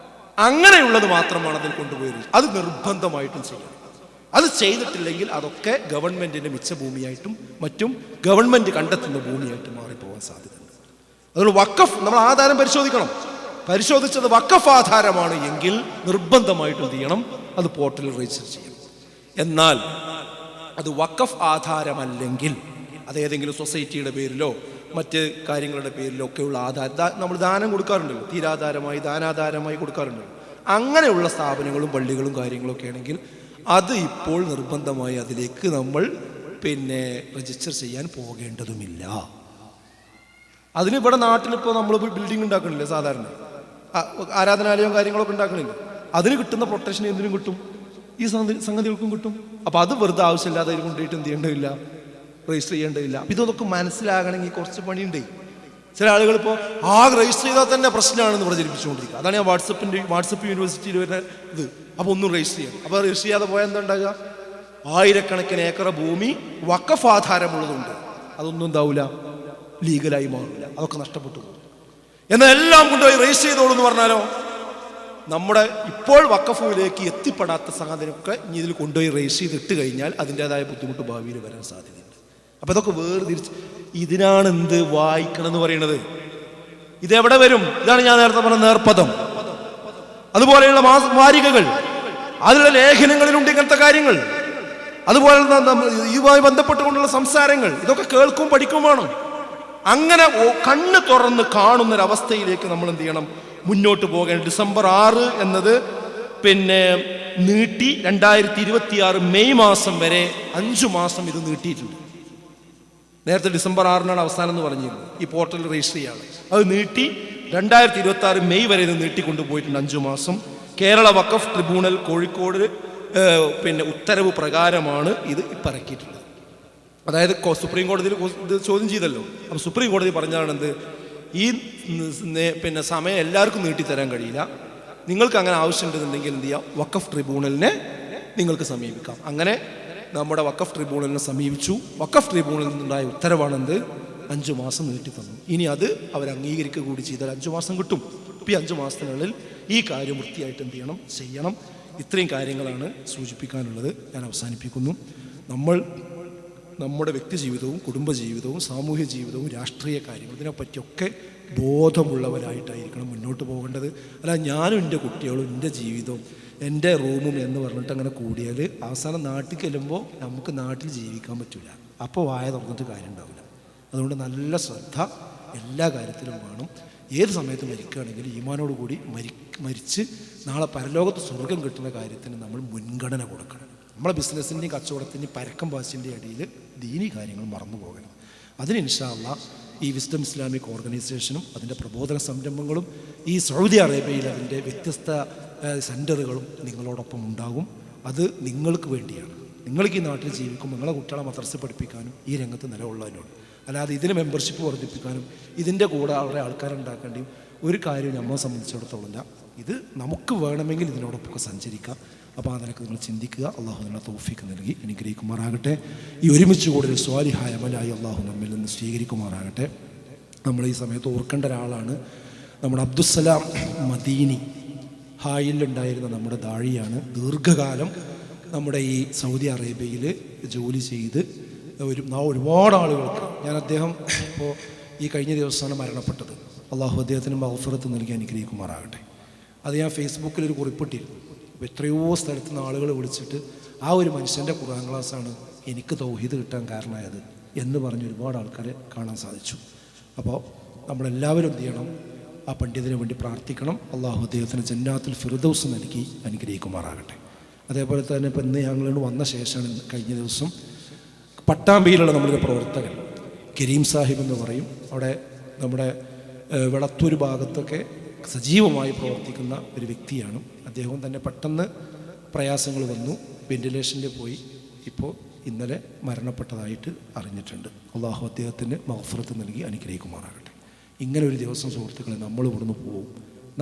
അങ്ങനെയുള്ളത് മാത്രമാണ് അതിൽ കൊണ്ടുപോയത്. അത് നിർബന്ധമായിട്ടും ചെയ്യണം. അത് ചെയ്തിട്ടില്ലെങ്കിൽ അതൊക്കെ ഗവൺമെന്റിന്റെ മിച്ചഭൂമിയായിട്ടും മറ്റും ഗവൺമെന്റ് കണ്ടെത്തുന്ന ഭൂമിയായിട്ടും മാറിപ്പോകാൻ സാധ്യതയുണ്ട്. അതുകൊണ്ട് വഖഫ് നമ്മൾ ആധാരം പരിശോധിക്കണം. പരിശോധിച്ചത് വഖഫ് ആധാരമാണ് എങ്കിൽ നിർബന്ധമായിട്ടും എന്ത് ചെയ്യണം, അത് പോർട്ടലിൽ രജിസ്റ്റർ ചെയ്യണം. എന്നാൽ അത് വഖഫ് ആധാരമല്ലെങ്കിൽ, അത് ഏതെങ്കിലും സൊസൈറ്റിയുടെ പേരിലോ മറ്റ് കാര്യങ്ങളുടെ പേരിലോ ഒക്കെയുള്ള ആധാരം നമ്മൾ ദാനം കൊടുക്കാറുണ്ടല്ലോ, തീരാധാരമായി ദാനാധാരമായി കൊടുക്കാറുണ്ടല്ലോ. അങ്ങനെയുള്ള സ്ഥാപനങ്ങളും പള്ളികളും കാര്യങ്ങളൊക്കെ ആണെങ്കിൽ അത് ഇപ്പോൾ നിർബന്ധമായി അതിലേക്ക് നമ്മൾ രജിസ്റ്റർ ചെയ്യാൻ പോകേണ്ടതുമില്ല. അതിന് ഇവിടെ നാട്ടിലിപ്പോൾ നമ്മൾ ബിൽഡിംഗ് ഉണ്ടാക്കണില്ലേ, സാധാരണ ആരാധനാലയവും കാര്യങ്ങളൊക്കെ ഉണ്ടാക്കണില്ല. അതിന് കിട്ടുന്ന പ്രൊട്ടക്ഷൻ എന്തിനും കിട്ടും, ഈ സംഗതികൾക്കും കിട്ടും. അപ്പം അത് വെറുതെ ആവശ്യമില്ലാതെ അതിന് കൊണ്ടുപോയിട്ട് എന്ത് ചെയ്യേണ്ടതില്ല, രജിസ്റ്റർ ചെയ്യേണ്ടതില്ല. അപ്പം ഇതൊക്കെ മനസ്സിലാകണമെങ്കിൽ കുറച്ച് പണിയുണ്ട്. ചില ആളുകൾ ഇപ്പോൾ രജിസ്റ്റർ ചെയ്താൽ തന്നെ പ്രശ്നമാണെന്ന് പ്രചരിപ്പിച്ചുകൊണ്ടിരിക്കുക. അതാണ് ഞാൻ വാട്സപ്പ് യൂണിവേഴ്സിറ്റിയിൽ വരുന്ന ഇത്. അപ്പോൾ ഒന്നും രജിസ്റ്റർ ചെയ്യണം. അപ്പോൾ രജിസ്റ്റർ ചെയ്യാതെ പോയാൽ എന്താ ഉണ്ടാകുക? ആയിരക്കണക്കിന് ഏക്കർ ഭൂമി വഖഫ് ആധാരമുള്ളതുണ്ട്, അതൊന്നും എന്താവില്ല, ലീഗലായി മാറില്ല, അതൊക്കെ നഷ്ടപ്പെട്ടു പോകും. എന്നാൽ എല്ലാം കൊണ്ടുപോയി രജിസ്റ്റർ ചെയ്തോളൂ എന്ന് പറഞ്ഞാലോ, നമ്മുടെ ഇപ്പോൾ വഖഫിലേക്ക് എത്തിപ്പെടാത്ത സാധനമൊക്കെ ഇനി ഇതിൽ കൊണ്ടുപോയി രജിസ്റ്റർ ചെയ്തിട്ട് കഴിഞ്ഞാൽ അതിൻ്റെതായ ബുദ്ധിമുട്ട് ഭാവിയിൽ വരാൻ സാധ്യതയുണ്ട്. അപ്പം ഇതൊക്കെ വേർതിരിച്ച് ഇതിനാണ് എന്ത് വായിക്കണം എന്ന് പറയുന്നത്. ഇതെവിടെ വരും? ഇതാണ് ഞാൻ നേരത്തെ പറഞ്ഞ നേർപ്പദം, അതുപോലെയുള്ള വാരികകൾ, അതിലുള്ള ലേഖനങ്ങളിലുണ്ട് ഇങ്ങനത്തെ കാര്യങ്ങൾ. അതുപോലെ ഇതുമായി ബന്ധപ്പെട്ടുകൊണ്ടുള്ള സംസാരങ്ങൾ, ഇതൊക്കെ കേൾക്കും പഠിക്കും വേണം. അങ്ങനെ കണ്ണ് തുറന്ന് കാണുന്നൊരവസ്ഥയിലേക്ക് നമ്മൾ എന്ത് ചെയ്യണം, മുന്നോട്ട് പോകേണ്ട. ഡിസംബർ 6 എന്നത് നീട്ടി 2026 മെയ് മാസം വരെ 5 മാസം ഇത് നീട്ടിയിട്ടുണ്ട്. നേരത്തെ ഡിസംബർ 6 അവസാനം എന്ന് പറഞ്ഞിരുന്നു ഈ പോർട്ടൽ രജിസ്റ്റർ ചെയ്യാണ്. അത് നീട്ടി 2026 മെയ് വരെ ഇത് നീട്ടിക്കൊണ്ടുപോയിട്ടുണ്ട് 5 മാസം. കേരള വഖഫ് ട്രിബ്യൂണൽ കോഴിക്കോട് ഉത്തരവ് പ്രകാരമാണ് ഇത് ഇപ്പം ഇറക്കിയിട്ടുള്ളത്. അതായത് സുപ്രീം കോടതിയിൽ ഇത് ചോദ്യം ചെയ്തല്ലോ. അപ്പം സുപ്രീം കോടതി പറഞ്ഞാണെന്ത്, ഈ സമയം എല്ലാവർക്കും നീട്ടിത്തരാൻ കഴിയില്ല, നിങ്ങൾക്ക് അങ്ങനെ ആവശ്യമുണ്ടെന്നുണ്ടെങ്കിൽ എന്ത് ചെയ്യാം, വഖഫ് ട്രിബ്യൂണലിനെ നിങ്ങൾക്ക് സമീപിക്കാം. അങ്ങനെ നമ്മുടെ വഖഫ് ട്രിബ്യൂണലിനെ സമീപിച്ചു. വഖഫ് ട്രിബ്യൂണലിൽ നിന്നുണ്ടായ ഉത്തരവാണെന്ത്, 5 മാസം നീട്ടി തന്നു. ഇനി അത് അവർ അംഗീകരിക്കുക കൂടി ചെയ്താൽ 5 മാസം കിട്ടും. ഈ 5 മാസത്തിനുള്ളിൽ ഈ കാര്യം വൃത്തിയായിട്ട് എന്ത് ചെയ്യണം, ചെയ്യണം. ഇത്രയും കാര്യങ്ങളാണ് സൂചിപ്പിക്കാനുള്ളത്. ഞാൻ അവസാനിപ്പിക്കുന്നു. നമ്മൾ നമ്മുടെ വ്യക്തി ജീവിതവും കുടുംബജീവിതവും സാമൂഹ്യ ജീവിതവും രാഷ്ട്രീയ കാര്യങ്ങൾ ഇതിനെപ്പറ്റിയൊക്കെ ബോധമുള്ളവരായിട്ടായിരിക്കണം മുന്നോട്ട് പോകേണ്ടത്. അല്ല ഞാനും എൻ്റെ കുട്ടികളും എൻ്റെ ജീവിതവും എൻ്റെ റൂമും എന്ന് പറഞ്ഞിട്ട് അങ്ങനെ കൂടിയാൽ അവസാനം നാട്ടിൽ ചെല്ലുമ്പോൾ നമുക്ക് നാട്ടിൽ ജീവിക്കാൻ പറ്റില്ല. അപ്പോൾ വായ തുറന്നിട്ട് കാര്യം ഉണ്ടാവില്ല. അതുകൊണ്ട് നല്ല ശ്രദ്ധ എല്ലാ കാര്യത്തിലും വേണം. ഏത് സമയത്ത് മരിക്കുകയാണെങ്കിലും ഈമാനോട് കൂടി മരിച്ച് നാളെ പരലോകത്ത് സ്വർഗം കിട്ടുന്ന കാര്യത്തിന് നമ്മൾ മുൻഗണന കൊടുക്കണം. നമ്മളെ ബിസിനസ്സിൻ്റെയും കച്ചവടത്തിൻ്റെയും പരക്കം പാച്ചിൻ്റെ അടിയിൽ ദീനി കാര്യങ്ങൾ മറന്നു പോകണം. അതിന് ഇൻഷാ അല്ലാഹ് ഈ വിസ്ഡം ഇസ്ലാമിക് ഓർഗനൈസേഷനും അതിൻ്റെ പ്രബോധന സംരംഭങ്ങളും ഈ സൗദി അറേബ്യയിൽ അതിൻ്റെ വ്യത്യസ്ത സെൻറ്ററുകളും നിങ്ങളോടൊപ്പം ഉണ്ടാകും. അത് നിങ്ങൾക്ക് വേണ്ടിയാണ്. നിങ്ങൾക്ക് ഈ നാട്ടിൽ ജീവിക്കും നിങ്ങളെ കുട്ടികളെ മദ്രസ പഠിപ്പിക്കാനും ഈ രംഗത്ത് നിലകൊള്ളാനുമാണ്. അല്ലാതെ ഇതിന് മെമ്പർഷിപ്പ് വർദ്ധിപ്പിക്കാനും ഇതിൻ്റെ കൂടെ അവരുടെ ആൾക്കാരുണ്ടാക്കേണ്ടിയും ഒരു കാര്യവും നമ്മളെ സംബന്ധിച്ചിടത്തോളം ഇല്ല. ഇത് നമുക്ക് വേണമെങ്കിൽ ഇതിനോടൊപ്പം സഞ്ചരിക്കാം. അപ്പോൾ ആ നിലക്ക് നിങ്ങൾ ചിന്തിക്കുക. അള്ളാഹു നിങ്ങളെ തൗഫീഖ് നൽകി അനുഗ്രഹിക്കുമാറാകട്ടെ. ഈ ഒരുമിച്ച് കൂടുതൽ സ്വാലിഹായ അമലായി അള്ളാഹു നമ്മിൽ നിന്ന് സ്വീകരിക്കുമാറാകട്ടെ. നമ്മൾ ഈ സമയത്ത് ഓർക്കേണ്ട ഒരാളാണ് നമ്മുടെ അബ്ദുസ്സലാം മദീനി. ഹായിലുണ്ടായിരുന്ന നമ്മുടെ ദാഴിയാണ്. ദീർഘകാലം നമ്മുടെ ഈ സൗദി അറേബ്യയിൽ ജോലി ചെയ്ത് ഒരുപാട് ആളുകൾക്ക് അദ്ദേഹം ഇപ്പോൾ ഈ കഴിഞ്ഞ ദിവസമാണ് മരണപ്പെട്ടത്. അള്ളാഹു അദ്ദേഹത്തിന് മഗ്ഫിറത്ത് നൽകി അനുഗ്രഹിക്കുമാറാകട്ടെ. അത് ഞാൻ ഫേസ്ബുക്കിലൊരു കുറിപ്പിട്ടിരുന്നു. അപ്പോൾ എത്രയോ സ്ഥലത്ത് നിന്ന് ആളുകൾ വിളിച്ചിട്ട് ആ ഒരു മനുഷ്യൻ്റെ ഖുർആൻ ക്ലാസ്സാണ് എനിക്ക് തൗഹീദ് കിട്ടാൻ കാരണമായത് എന്ന് പറഞ്ഞ് ഒരുപാട് ആൾക്കാരെ കാണാൻ സാധിച്ചു. അപ്പോൾ നമ്മളെല്ലാവരും എന്ത് ചെയ്യണം, ആ പണ്ഡിതന് വേണ്ടി പ്രാർത്ഥിക്കണം. അള്ളാഹു അദ്ദേഹത്തിന് ജന്നാത്തുൽ ഫിർദൗസ് നൽകി അനുഗ്രഹിക്കുമാറാകട്ടെ. അതേപോലെ തന്നെ ഇപ്പം ഇന്ന് ഞങ്ങൾ വന്ന ശേഷമാണ് കഴിഞ്ഞ ദിവസം പട്ടാമ്പിയിലുള്ള നമ്മുടെ പ്രവർത്തകൻ കരീം സാഹിബ് എന്ന് പറയും, അവിടെ നമ്മുടെ വെളത്തൂർ ഭാഗത്തൊക്കെ സജീവമായി പ്രവർത്തിക്കുന്ന ഒരു വ്യക്തിയാണ്. അദ്ദേഹം തന്നെ പെട്ടെന്ന് പ്രയാസങ്ങൾ വന്നു, വെന്റിലേഷനിൽ പോയി. ഇപ്പോൾ ഇന്നലെ മരണപ്പെട്ടതായിട്ട് അറിഞ്ഞിട്ടുണ്ട്. അള്ളാഹു അദ്ദേഹത്തിന് മഗ്ഫിറത്ത് നൽകി അനുഗ്രഹിക്കുമാറാകട്ടെ. ഇങ്ങനെ ഒരു ദിവസം സുഹൃത്തുക്കളെ നമ്മൾ ഇവിടുന്ന് പോവും.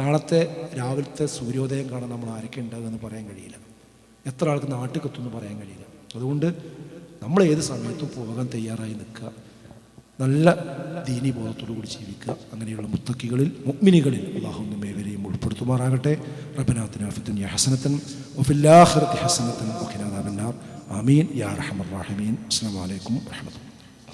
നാളത്തെ രാവിലത്തെ സൂര്യോദയം കാണാൻ നമ്മൾ ആരൊക്കെ ഉണ്ടാകുമെന്ന് പറയാൻ കഴിയില്ല. എത്ര ആൾക്ക് നാട്ടിൽ എത്തുമെന്ന് പറയാൻ കഴിയില്ല. അതുകൊണ്ട് നമ്മൾ ഏത് സമയത്തും പോകാൻ തയ്യാറായി നിൽക്കുക. നല്ല ദീനി ബോധത്തോടു കൂടി ജീവിക്കുക. അങ്ങനെയുള്ള മുത്തക്കികളിൽ മുഅ്മിനീകളിൽ അല്ലാഹു നമ്മെ ഏവരെയും ഉൾപ്പെടുത്തുമാറാകട്ടെ. റബ്ബനാ ആതിനാ ഫിദ്ദുനിയ ഹസനത്തൻ വഫിൽ ആഖിറതി ഹസനത്തൻ വഖിനാ അദാബന്നാർ. ആമീൻ യാ അർഹമർ റഹീമീൻ. അസ്സലാമു അലൈക്കും വറഹ്മത്തുള്ളാഹി.